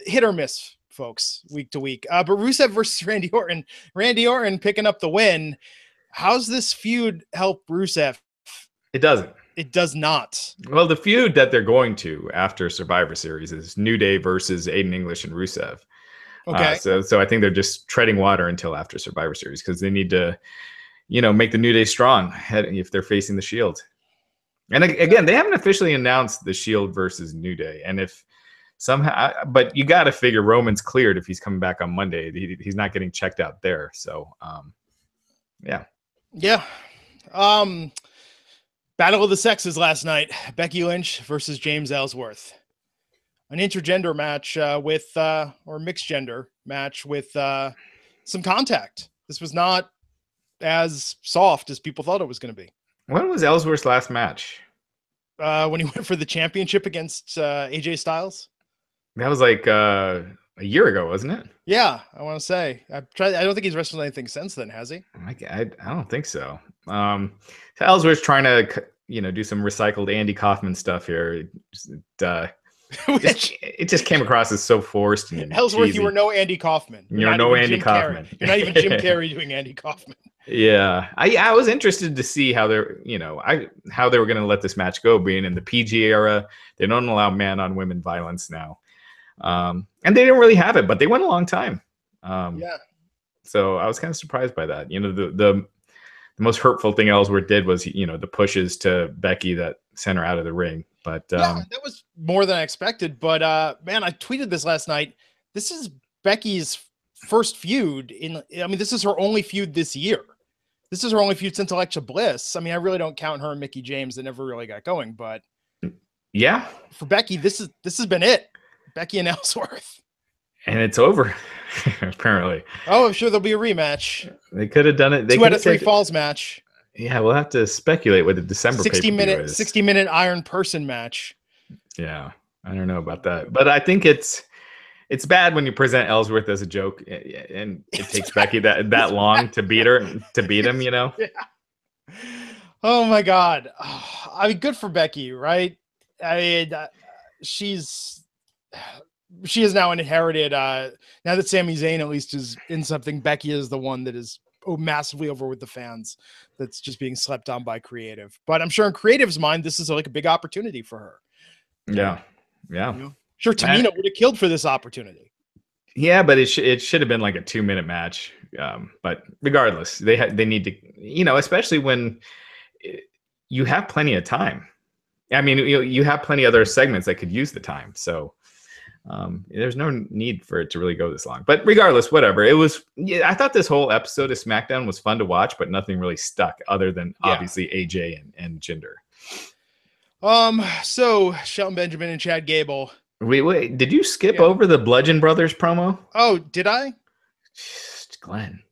hit or miss, folks, week to week. But Rusev versus Randy Orton. Randy Orton picking up the win. How's this feud help Rusev? It doesn't. It does not. Well, the feud that they're going to after Survivor Series is New Day versus Aiden English and Rusev. Okay. So I think they're just treading water until after Survivor Series because they need to, make the New Day strong if they're facing the Shield. And again, they haven't officially announced the Shield versus New Day. And if somehow, but you got to figure Roman's cleared if he's coming back on Monday. He's not getting checked out there. So, yeah. Yeah. Battle of the Sexes last night. Becky Lynch versus James Ellsworth. An intergender match or mixed gender match with some contact. This was not as soft as people thought it was going to be. When was Ellsworth's last match? When he went for the championship against AJ Styles. That was like a year ago, wasn't it? Yeah, I want to say. I don't think he's wrestled anything since then, has he? I don't think so. Ellsworth's trying to, do some recycled Andy Kaufman stuff here. It just came across as so forced. And Ellsworth, cheesy. you were no Andy Kaufman. You're no Andy Kaufman. You're not even Jim Carrey doing Andy Kaufman. Yeah, I was interested to see how they're, how they were going to let this match go. Being in the PG era, they don't allow man-on-women violence now, and they didn't really have it, but they went a long time. Yeah. So I was kind of surprised by that. The most hurtful thing Ellsworth did was, the pushes to Becky that sent her out of the ring. But yeah, that was more than I expected. But man, I tweeted this last night. This is Becky's first feud this is her only feud this year. This is her only feud since Alexa Bliss. I mean, I really don't count her and Mickie James. That never really got going. But yeah, for Becky, this has been it. Becky and Ellsworth. And it's over, apparently. Oh, I'm sure there'll be a rematch. They could have done it. They 2 out of 3 falls match. Yeah, we'll have to speculate what the December 60-minute iron person match. Yeah, I don't know about that, but I think it's bad when you present Ellsworth as a joke, and it takes Becky that long to beat him. Yeah. Oh my God, I mean, good for Becky, right? I mean, she has now inherited. Now that Sami Zayn at least is in something, Becky is the one that is massively over with the fans. That's just being slept on by creative. But I'm sure in creative's mind, this is like a big opportunity for her. Yeah. Sure, Tamina would have killed for this opportunity. Yeah, but it should have been like a 2-minute match. But regardless, they need to, especially when you have plenty of time. I mean, you have plenty of other segments that could use the time. So There's no need for it to really go this long. But regardless, whatever. It was. Yeah, I thought this whole episode of SmackDown was fun to watch, but nothing really stuck other than obviously AJ and Jinder. So Shelton Benjamin and Chad Gable. Wait. Did you skip over the Bludgeon Brothers promo? Oh, did I? Glenn.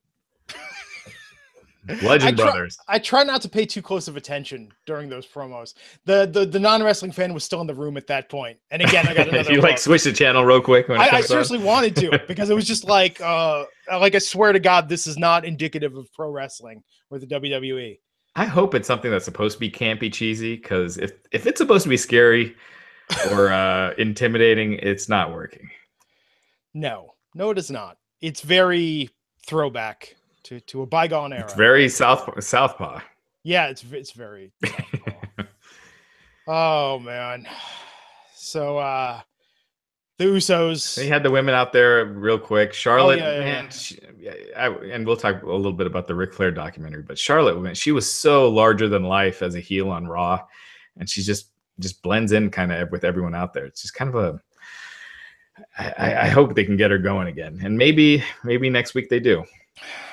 Bludgeon Brothers. I try not to pay too close of attention during those promos. The non-wrestling fan was still in the room at that point. And again, I got another. You switch the channel real quick. I seriously wanted to, because it was just like I swear to God, this is not indicative of pro wrestling or the WWE. I hope it's something that's supposed to be campy, cheesy, because if it's supposed to be scary or intimidating, it's not working. No, it is not. It's very throwback to a bygone era. It's very Southpaw. Yeah, it's very Southpaw. Oh man. So the Usos. They had the women out there real quick. Charlotte, and we'll talk a little bit about the Ric Flair documentary, but Charlotte, she was so larger than life as a heel on Raw, and she just blends in kind of with everyone out there. It's just kind of I hope they can get her going again, and maybe next week they do.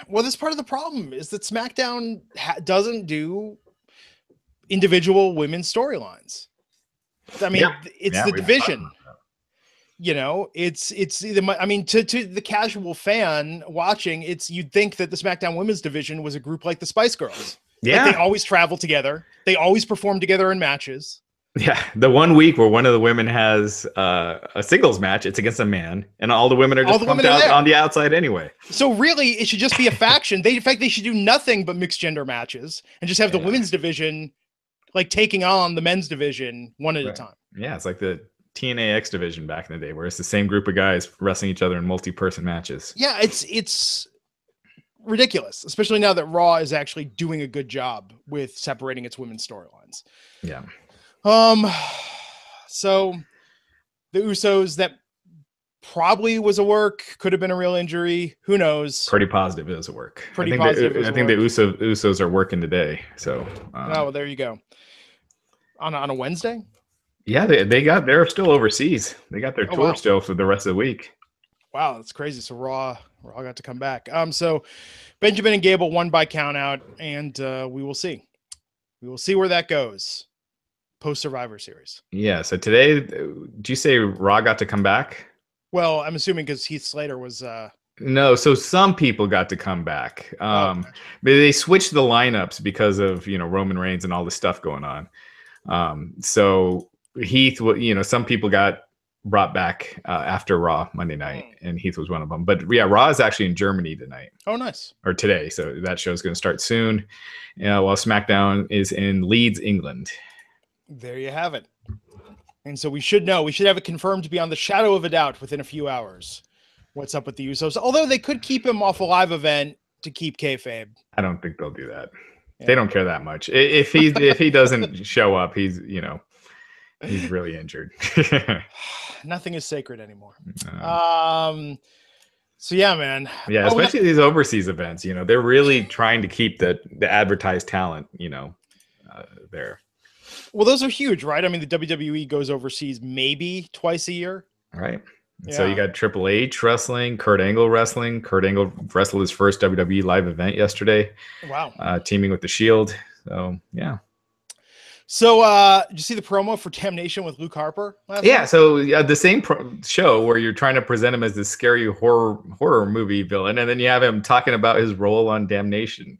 Well, that's part of the problem, is that SmackDown doesn't do individual women's storylines. I mean, it's the division. You know, it's either, I mean, to the casual fan watching, you'd think that the SmackDown women's division was a group like the Spice Girls. Yeah. Like, they always travel together. They always perform together in matches. Yeah, the one week where one of the women has a singles match, it's against a man, and all the women are just pumped out on the outside anyway. So really, it should just be a faction. In fact, they should do nothing but mixed gender matches and just have the women's division like taking on the men's division one at a time. Yeah, it's like the TNA X division back in the day, where it's the same group of guys wrestling each other in multi-person matches. Yeah, it's ridiculous, especially now that Raw is actually doing a good job with separating its women's storylines. Yeah. So the Usos, that probably was a work, could have been a real injury. Who knows? Pretty positive it was a work. I think the Usos are working today. So, well, there you go. On a Wednesday. Yeah, they're still overseas. They got their tour still for the rest of the week. Wow, that's crazy. So Raw got to come back. So Benjamin and Gable won by count out, and we will see. We will see where that goes. Post Survivor Series. Yeah. So today, did you say Raw got to come back? Well, I'm assuming because Heath Slater was. No. So some people got to come back. But they switched the lineups because of Roman Reigns and all the stuff going on. So Heath, some people got brought back after Raw Monday night, and Heath was one of them. But yeah, Raw is actually in Germany tonight. Oh, nice. Or today. So that show's going to start soon. While SmackDown is in Leeds, England. There you have it. And so we should have it confirmed beyond the shadow of a doubt within a few hours what's up with the Usos. Although they could keep him off a live event to keep kayfabe. I don't think they'll do that. Yeah. They don't care that much. If he doesn't show up, he's really injured. Nothing is sacred anymore. So yeah, man. Yeah, especially these overseas events. They're really trying to keep the advertised talent. There. Well, those are huge, right? I mean, the WWE goes overseas maybe twice a year. Right. Yeah. So you got Triple H wrestling, Kurt Angle wrestling. Kurt Angle wrestled his first WWE live event yesterday. Wow. Teaming with The Shield. So, yeah. So, did you see the promo for Damnation with Luke Harper? So the same show where you're trying to present him as this scary horror movie villain, and then you have him talking about his role on Damnation.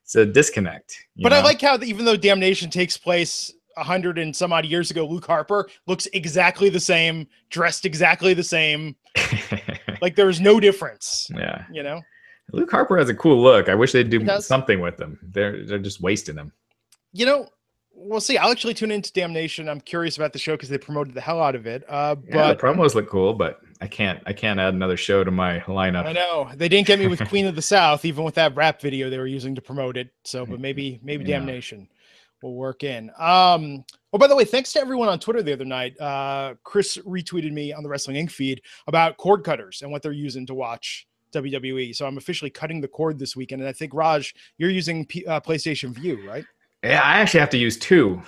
It's a disconnect. But I like how even though Damnation takes place 100 and some odd years ago, Luke Harper looks exactly the same, dressed exactly the same. Like there's no difference. Yeah. Luke Harper has a cool look. I wish they'd do something with him. They're just wasting him. We'll see. I'll actually tune into Damnation. I'm curious about the show because they promoted the hell out of it. But the promos look cool, but I can't add another show to my lineup. I know they didn't get me with Queen of the South, even with that rap video they were using to promote it. So, but maybe Damnation will work in. Oh, by the way, thanks to everyone on Twitter the other night. Chris retweeted me on the Wrestling Inc. feed about cord cutters and what they're using to watch WWE. So I'm officially cutting the cord this weekend. And I think, Raj, you're using PlayStation View, right? Yeah, I actually have to use two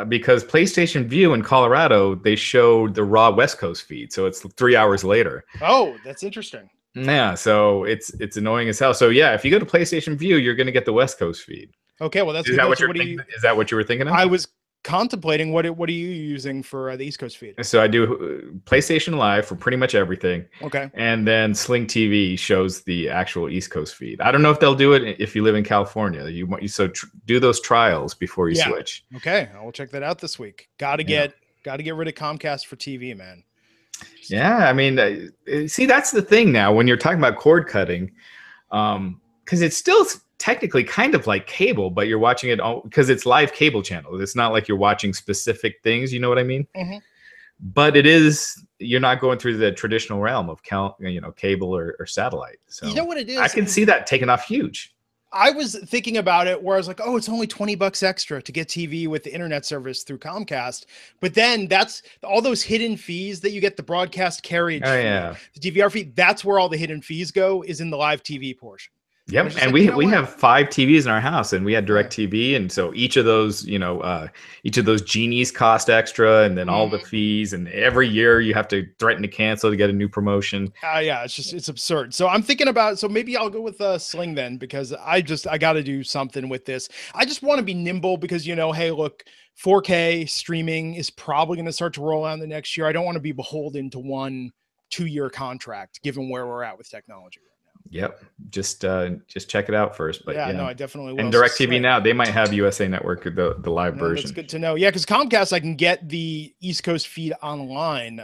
because PlayStation View in Colorado, they showed the raw West Coast feed, so it's 3 hours later. Oh, that's interesting. Yeah, so it's annoying as hell. So yeah, if you go to PlayStation View, you're going to get the West Coast feed. Okay, well that's Is good. that what So you're thinking? Is that what you were thinking of? I was contemplating what are you using for the East Coast feed? So I do PlayStation Live for pretty much everything. Okay. And then Sling TV shows the actual East Coast feed. I don't know if they'll do it if you live in California. Do those trials before you switch. Okay, I will check that out this week. Got to get rid of Comcast for TV, man. Yeah, I mean, see, that's the thing now when you're talking about cord cutting, because it's still technically kind of like cable, but you're watching it because it's live cable channels. It's not like you're watching specific things. You know what I mean? Mm-hmm. But you're not going through the traditional realm of cable or satellite. So you know what it is? I can see that taking off huge. I was thinking about it where I was like, oh, it's only $20 extra to get TV with the internet service through Comcast. But then that's all those hidden fees that you get, the broadcast carriage fee, the DVR fee. That's where all the hidden fees go, is in the live TV portion. Yep, and we have 5 TVs in our house, and we had DirecTV, and so each of those genies cost extra, and then all the fees, and every year you have to threaten to cancel to get a new promotion. Yeah, it's absurd. So I'm thinking about, so maybe I'll go with Sling then, because I got to do something with this. I just want to be nimble because, hey, look, 4K streaming is probably going to start to roll out in the next year. I don't want to be beholden to 1-2 year contract, given where we're at with technology. Yep, just check it out first. But no, I definitely will. And DirecTV now, they might have USA Network, the live version. That's good to know. Yeah, because Comcast, I can get the East Coast feed online.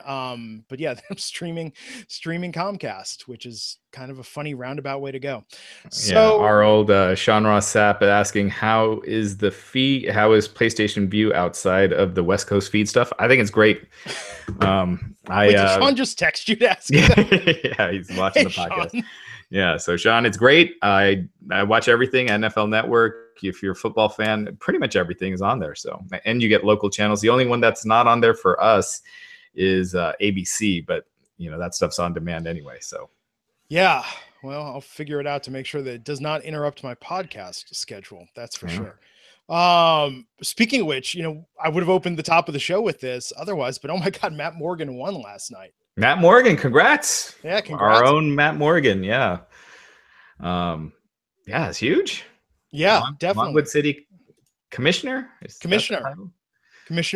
But yeah, I'm streaming Comcast, which is kind of a funny roundabout way to go. So our old Sean Ross Sapp asking, how is PlayStation View outside of the West Coast feed stuff? I think it's great. Wait, did Sean just text you to ask? Yeah, he's watching the podcast. Sean. Yeah, so Sean, it's great. I watch everything, NFL Network. If you're a football fan, pretty much everything is on there. So, and you get local channels. The only one that's not on there for us is ABC, but that stuff's on demand anyway. So, yeah, well, I'll figure it out to make sure that it does not interrupt my podcast schedule. That's for sure. Speaking of which, I would have opened the top of the show with this otherwise, but oh my God, Matt Morgan won last night. Matt Morgan, congrats. Yeah, congrats. Our own Matt Morgan, yeah. It's huge. Yeah, definitely. Longwood City Commissioner? Commissioner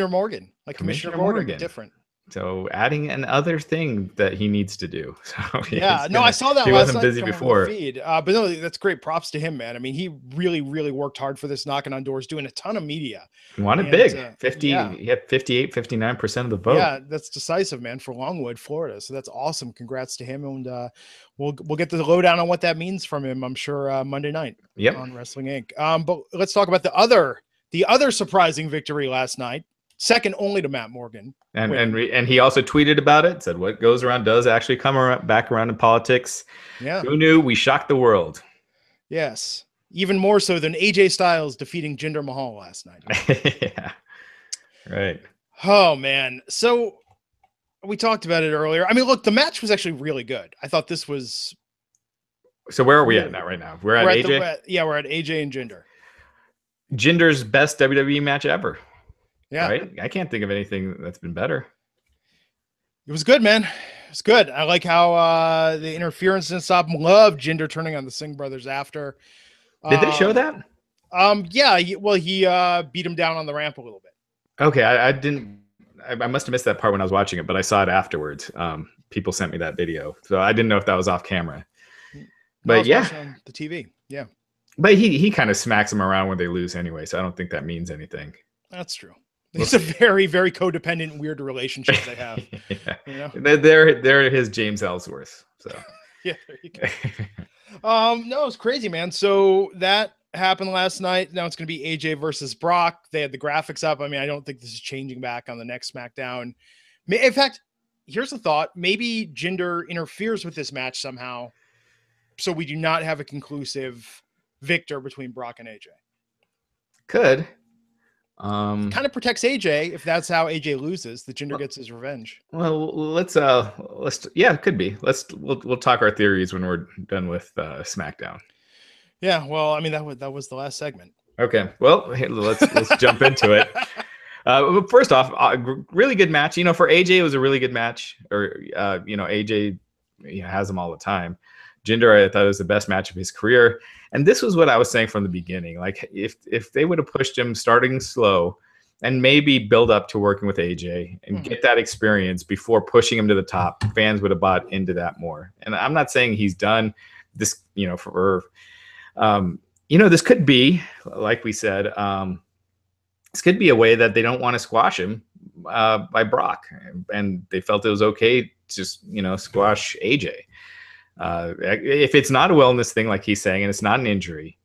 Morgan. Like Commissioner Morgan, different. So adding another thing that he needs to do. So I saw that. He wasn't busy before. Feed. But no, that's great. Props to him, man. I mean, he really, really worked hard for this, knocking on doors, doing a ton of media. He wanted big. He had 58, 59% of the vote. Yeah, that's decisive, man, for Longwood, Florida. So that's awesome. Congrats to him. And we'll get the lowdown on what that means from him, I'm sure, Monday night on Wrestling Inc. But let's talk about the other surprising victory last night. Second only to Matt Morgan. And he also tweeted about it, said what goes around does actually come back around in politics. Yeah. Who knew? We shocked the world. Yes. Even more so than AJ Styles defeating Jinder Mahal last night. Yeah. Right. Oh, man. So we talked about it earlier. I mean, look, the match was actually really good. I thought this was. So where are we at now right now? We're at AJ? We're at AJ and Jinder. Jinder's best WWE match ever. Yeah. Right? I can't think of anything that's been better. It was good, man. It's good. I like how the interference didn't stop him. Love Jinder turning on the Singh brothers after. Did they show that? Yeah. He beat him down on the ramp a little bit. Okay. I didn't. I must have missed that part when I was watching it, but I saw it afterwards. People sent me that video, so I didn't know if that was off camera. But on the TV. Yeah. But he kind of smacks them around when they lose anyway, so I don't think that means anything. That's true. It's a very, very codependent, weird relationship they have. Yeah. They're his James Ellsworth. So yeah, there you go. No, it's crazy, man. So that happened last night. Now it's going to be AJ versus Brock. They had the graphics up. I mean, I don't think this is changing back on the next SmackDown. In fact, here's a thought. Maybe Jinder interferes with this match somehow, so we do not have a conclusive victor between Brock and AJ. Could. Kind of protects AJ if that's how AJ loses. The Jinder gets his revenge. Well, let's it could be. We'll talk our theories when we're done with SmackDown. Yeah, well, I mean that was the last segment. Okay. Well, hey, let's jump into it. First off, really good match. For AJ, it was a really good match. Or AJ has them all the time. Jinder, I thought it was the best match of his career. And this was what I was saying from the beginning. Like, if they would have pushed him starting slow and maybe build up to working with AJ and get that experience before pushing him to the top, fans would have bought into that more. And I'm not saying he's done this, this could be, like we said, this could be a way that they don't want to squash him by Brock. And they felt it was okay to just, squash AJ. If it's not a wellness thing, like he's saying, and it's not an injury,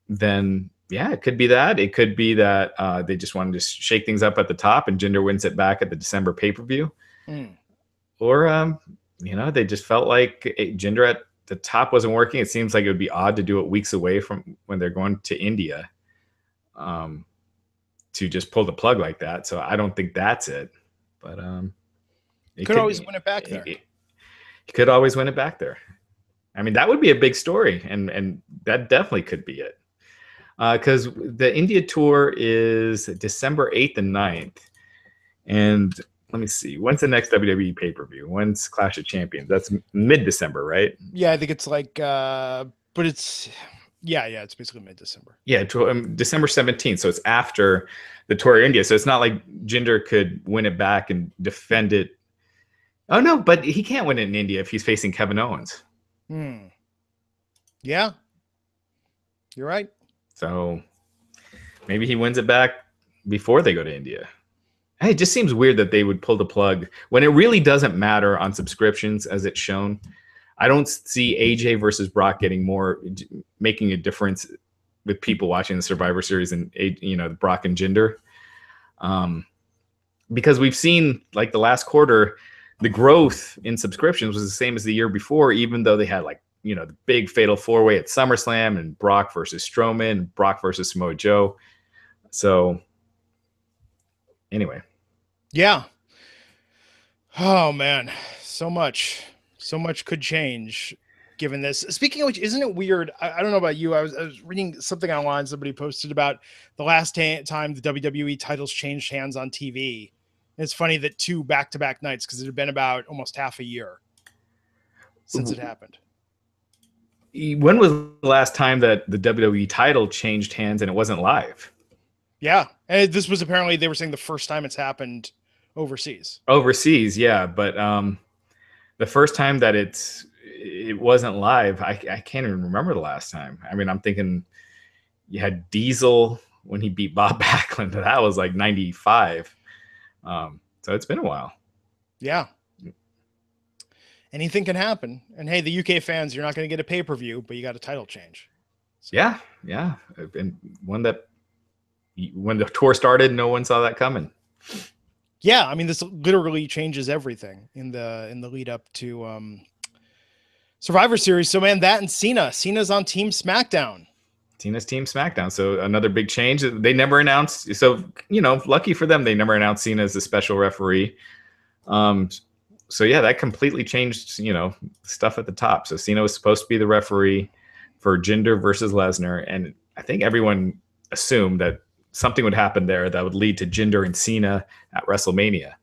then yeah, it could be that. It could be that they just wanted to shake things up at the top and Jinder wins it back at the December pay-per-view. Or, they just felt like Jinder at the top wasn't working. It seems like it would be odd to do it weeks away from when they're going to India to just pull the plug like that. So I don't think that's it. But it could always win it back there. He could always win it back there. I mean, that would be a big story, and that definitely could be it. Because the India tour is December 8th and 9th. And let me see. When's the next WWE pay-per-view? When's Clash of Champions? That's mid-December, right? Yeah, I think it's like, but it's, it's basically mid-December. Yeah, December 17th. So it's after the tour of India. So it's not like Jinder could win it back and defend it. Oh, no, but he can't win it in India if he's facing Kevin Owens. Yeah, you're right. So maybe he wins it back before they go to India. Hey, it just seems weird that they would pull the plug when it really doesn't matter on subscriptions as it's shown. I don't see AJ versus Brock making a difference with people watching the Survivor Series and, Brock and Jinder. Because we've seen like the last quarter, the growth in subscriptions was the same as the year before, even though they had the big fatal four-way at SummerSlam and Brock versus Strowman, Brock versus Samoa Joe. So anyway. Yeah. Oh man. So much could change given this. Speaking of which, isn't it weird? I don't know about you. I was reading something online. Somebody posted about the last time the WWE titles changed hands on TV. And it's funny that 2 back-to-back nights, because it had been about almost half a year since it happened. When was the last time that the WWE title changed hands and it wasn't live? Yeah. And this was apparently, they were saying the first time it's happened overseas. Overseas, yeah. But the first time that it wasn't live, I can't even remember the last time. I mean, I'm thinking you had Diesel when he beat Bob Backlund. That was like 95. So it's been a while. Yeah. Anything can happen. And hey, the UK fans, you're not going to get a pay-per-view, but you got a title change. So. Yeah. And when the tour started, no one saw that coming. Yeah, I mean, this literally changes everything in the lead up to Survivor Series. So man, that and Cena's on Team SmackDown. Cena's Team SmackDown. So another big change. They never announced. So, lucky for them, they never announced Cena as the special referee. So yeah, that completely changed, stuff at the top. So Cena was supposed to be the referee for Jinder versus Lesnar. And I think everyone assumed that something would happen there that would lead to Jinder and Cena at WrestleMania.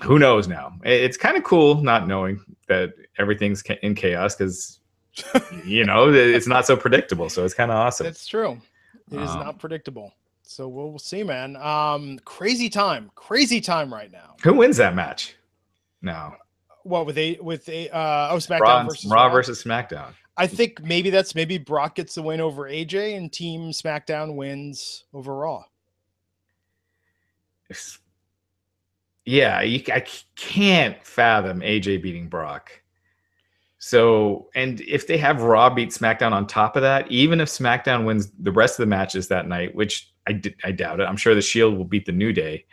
Who knows now? It's kind of cool not knowing that everything's in chaos because, it's not so predictable. So it's kind of awesome. That's true. It is not predictable. So we'll see, man. Crazy time right now. Who wins that match? No. What SmackDown Raw versus SmackDown. I think maybe Brock gets the win over AJ and Team SmackDown wins over Raw. Yeah, I can't fathom AJ beating Brock. So, and if they have Raw beat SmackDown on top of that, even if SmackDown wins the rest of the matches that night, which I doubt it, I'm sure the Shield will beat the New Day.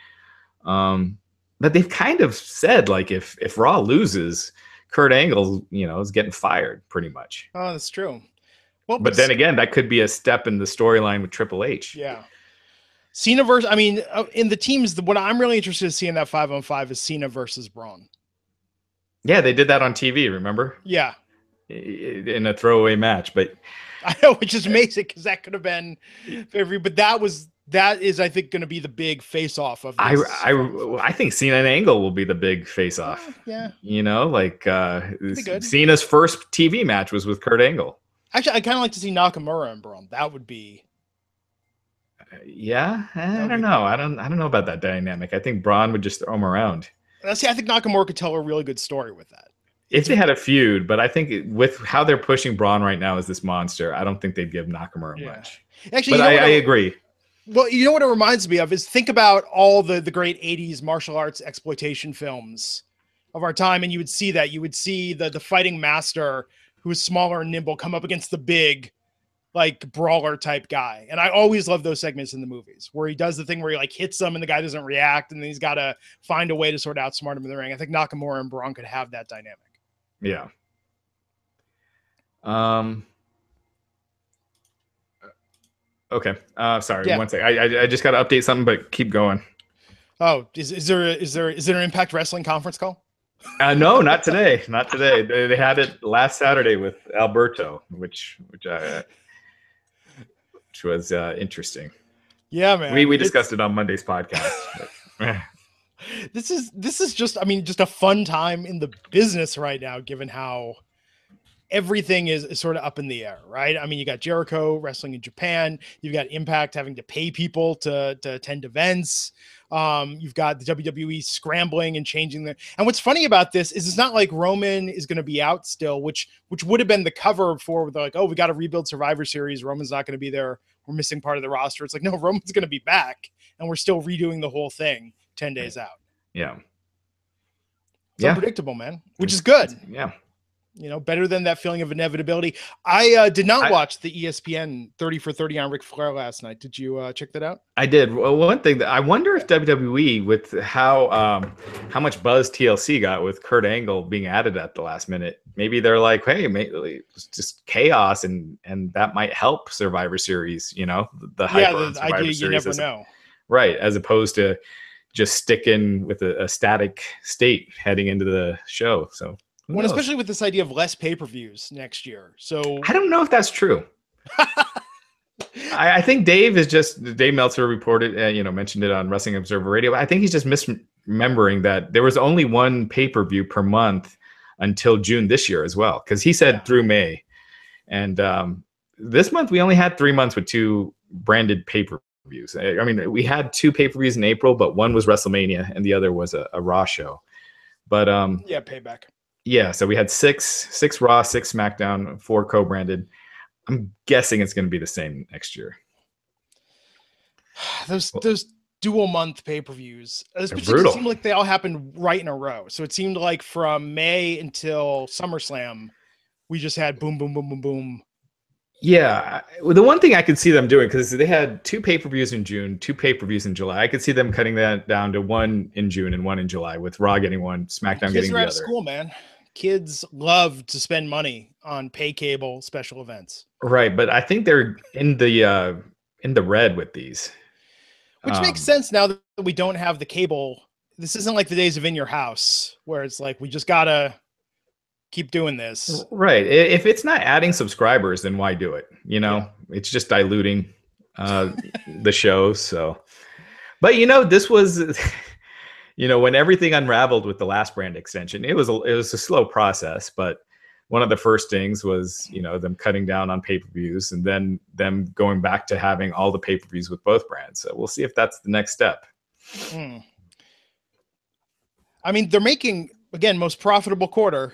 But they've kind of said, like, if Raw loses, Kurt Angle, is getting fired pretty much. Oh, that's true. Well, but then again, that could be a step in the storyline with Triple H. Yeah. Cena versus, in the teams, what I'm really interested in seeing that 5-on-5 is Cena versus Braun. Yeah, they did that on TV, remember? Yeah. In a throwaway match. But I know, which is amazing because that could have been every, but that is, I think, going to be the big face-off of this. I think Cena and Angle will be the big face-off. Yeah. You know, like Cena's first TV match was with Kurt Angle. Actually, I kind of like to see Nakamura and Braun. That would be. Yeah, I don't know. I don't know about that dynamic. I think Braun would just throw him around. See, I think Nakamura could tell a really good story with that. If they had a feud, but I think with how they're pushing Braun right now as this monster, I don't think they'd give Nakamura much. Actually, but I agree. Well, you know what it reminds me of is think about all the great 80s martial arts exploitation films of our time, and you would see that. You would see the fighting master who is smaller and nimble come up against the big, like, brawler type guy. And I always love those segments in the movies where he does the thing where he like hits them and the guy doesn't react, and then he's got to find a way to sort of outsmart him in the ring. I think Nakamura and Braun could have that dynamic. Yeah. Okay. Sorry. Yeah. 1 second. I just got to update something, but keep going. Oh, is there an Impact Wrestling conference call? No, not today. Not today. They had it last Saturday with Alberto, which was interesting. Yeah, man. We discussed it on Monday's podcast. This is just, I mean, just a fun time in the business right now, given how everything is sort of up in the air, right? I mean, you got Jericho wrestling in Japan. You've got Impact having to pay people to attend events. You've got the WWE scrambling and changing and what's funny about this is it's not like Roman is going to be out still, which would have been the cover for like, oh, we got to rebuild Survivor Series. Roman's not going to be there. We're missing part of the roster. It's like, no, Roman's going to be back and we're still redoing the whole thing 10 days out. Yeah. It's unpredictable, man, which is good. Yeah. You know, better than that feeling of inevitability. I did not watch the ESPN 30 for 30 on Ric Flair last night. Did you check that out? I did. Well, one thing that I wonder if WWE, with how much buzz TLC got with Kurt Angle being added at the last minute, maybe they're like, hey, it's just chaos, and that might help Survivor Series. You know, the hype on Survivor Series. You never know, right? As opposed to just sticking with a static state heading into the show. So. Well, especially with this idea of less pay-per-views next year. So I don't know if that's true. I think Dave Meltzer reported, mentioned it on Wrestling Observer Radio. I think he's just misremembering that there was only one pay-per-view per month until June this year as well. Because he said through May. And this month we only had 3 months with 2 branded pay-per-views. I mean, we had 2 pay-per-views in April, but one was WrestleMania and the other was a Raw show. But payback. Yeah, so we had 6 Raw, 6 SmackDown, 4 co-branded. I'm guessing it's going to be the same next year. Those dual month pay-per-views, brutal. It seemed like they all happened right in a row. So it seemed like from May until SummerSlam, we just had boom, boom, boom, boom, boom. Yeah, the one thing I could see them doing, because they had 2 pay-per-views in June, 2 pay-per-views in July. I could see them cutting that down to 1 in June and 1 in July, with Raw getting 1, SmackDown getting the other. Kids are out of school, man. Kids love to spend money on pay cable special events. Right, but I think they're in the red with these. Which makes sense now that we don't have the cable. This isn't like the days of In Your House, where it's like we just gotta keep doing this. Right. If it's not adding subscribers, then why do it? It's just diluting the show. So, but this was, when everything unraveled with the last brand extension, it was a slow process, but one of the first things was, them cutting down on pay-per-views and then them going back to having all the pay-per-views with both brands. So we'll see if that's the next step. I mean, they're making, again, most profitable quarter.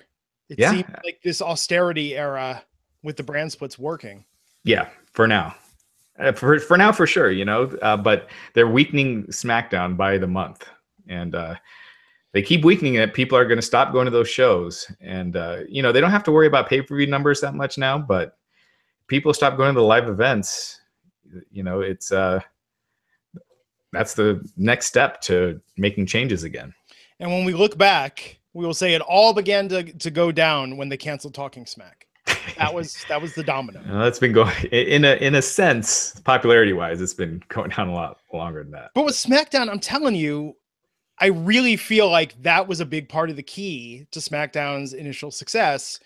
It seems like this austerity era with the brand splits working. Yeah, for now. For now, for sure, but they're weakening SmackDown by the month. And they keep weakening it. People are going to stop going to those shows. And, they don't have to worry about pay-per-view numbers that much now, but people stop going to the live events. It's that's the next step to making changes again. And when we look back, we will say it all began to go down when they canceled Talking Smack. That was the domino. That's been going in a sense, popularity wise, it's been going down a lot longer than that. But with SmackDown, I'm telling you, I really feel like that was a big part of the key to SmackDown's initial success.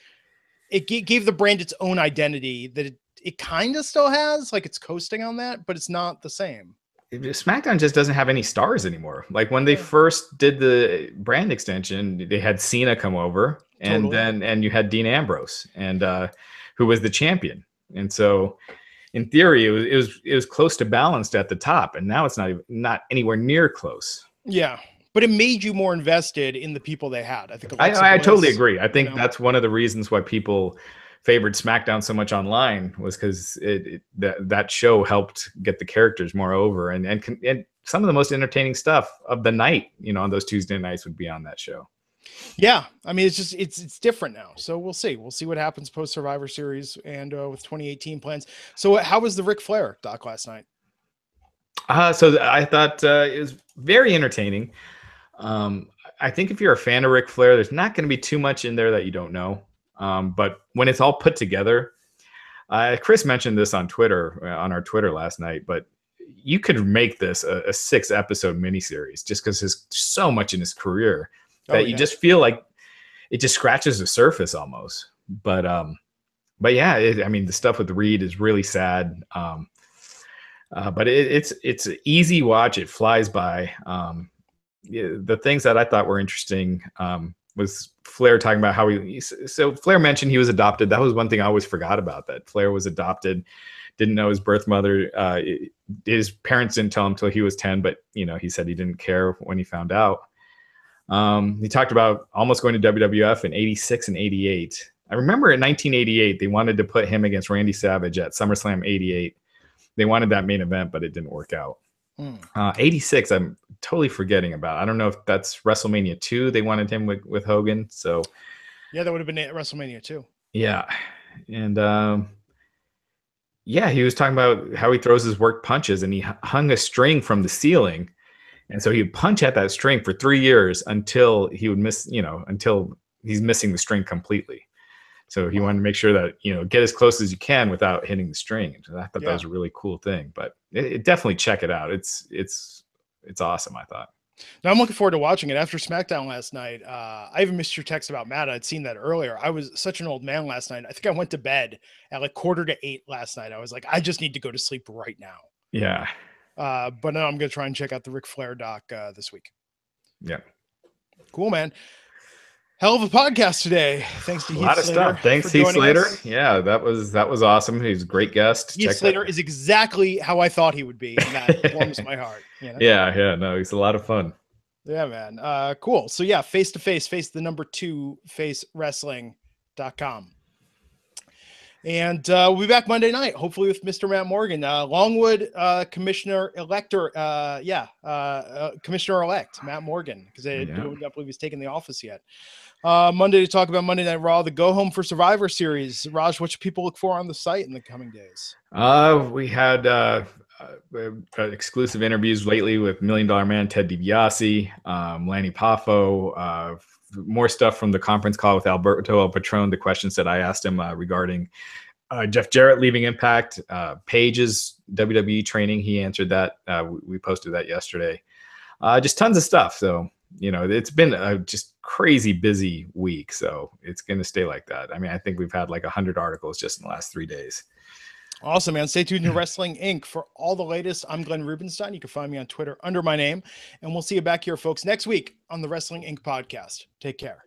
It gave the brand its own identity that it kind of still has, like it's coasting on that, but it's not the same. SmackDown just doesn't have any stars anymore. Like when they first did the brand extension, they had Cena come over, and you had Dean Ambrose, and who was the champion. And so, in theory, it was close to balanced at the top, and now it's not anywhere near close. Yeah, but it made you more invested in the people they had. I think I totally agree. I think that's one of the reasons why people favored SmackDown so much online, was because that show helped get the characters more over, and some of the most entertaining stuff of the night, on those Tuesday nights would be on that show. Yeah, I mean, it's different now, so we'll see what happens post Survivor Series and with 2018 plans. So how was the Ric Flair doc last night? So I thought it was very entertaining. I think if you're a fan of Ric Flair, there's not going to be too much in there that you don't know. But when it's all put together, Chris mentioned this on our Twitter last night, but you could make this a 6-episode miniseries just because there's so much in his career that you just feel like it just scratches the surface almost. But yeah, I mean, the stuff with Reed is really sad. But it's an easy watch. It flies by. The things that I thought were interesting was Flair talking about how so Flair mentioned he was adopted. That was one thing I always forgot about, that Flair was adopted, didn't know his birth mother. His parents didn't tell him until he was 10, but he said he didn't care when he found out. He talked about almost going to WWF in 86 and 88. I remember in 1988, they wanted to put him against Randy Savage at SummerSlam 88. They wanted that main event, but it didn't work out. 86, I'm totally forgetting about. I don't know if that's WrestleMania 2. They wanted him with Hogan. So yeah, that would have been at WrestleMania 2. Yeah. And he was talking about how he throws his work punches, and he hung a string from the ceiling. And so he would punch at that string for 3 years until he would miss, until he's missing the string completely. So he wanted to make sure that, get as close as you can without hitting the string. And I thought that was a really cool thing, but it definitely check it out. It's awesome, I thought. Now I'm looking forward to watching it after SmackDown last night. I even missed your text about Matt. I'd seen that earlier. I was such an old man last night. I think I went to bed at like 7:45 last night. I was like, I just need to go to sleep right now. Yeah. But now I'm going to try and check out the Ric Flair doc this week. Yeah. Cool, man. Hell of a podcast today. Thanks to Heath Slater. A lot of stuff. Thanks, Heath Slater. Yeah, that was awesome. He's a great guest. Heath Slater is exactly how I thought he would be, and that warms my heart. Yeah. No, he's a lot of fun. Yeah, man. Cool. So yeah, face to face, face wrestling.com. And we'll be back Monday night, hopefully with Mr. Matt Morgan, Longwood Commissioner-elect Matt Morgan, because I don't believe he's taken the office yet. Monday to talk about Monday Night Raw, the go home for Survivor Series. Raj, what should people look for on the site in the coming days? We had exclusive interviews lately with $1 Million Man Ted DiBiase, Lanny Poffo, more stuff from the conference call with Alberto El Patron, the questions that I asked him regarding Jeff Jarrett leaving Impact, Paige's WWE training. He answered that. We posted that yesterday. Just tons of stuff. So, it's been a just crazy busy week. So it's going to stay like that. I mean, I think we've had like 100 articles just in the last 3 days. Awesome, man. Stay tuned to Wrestling Inc. for all the latest. I'm Glenn Rubenstein. You can find me on Twitter under my name. And we'll see you back here, folks, next week on the Wrestling Inc. podcast. Take care.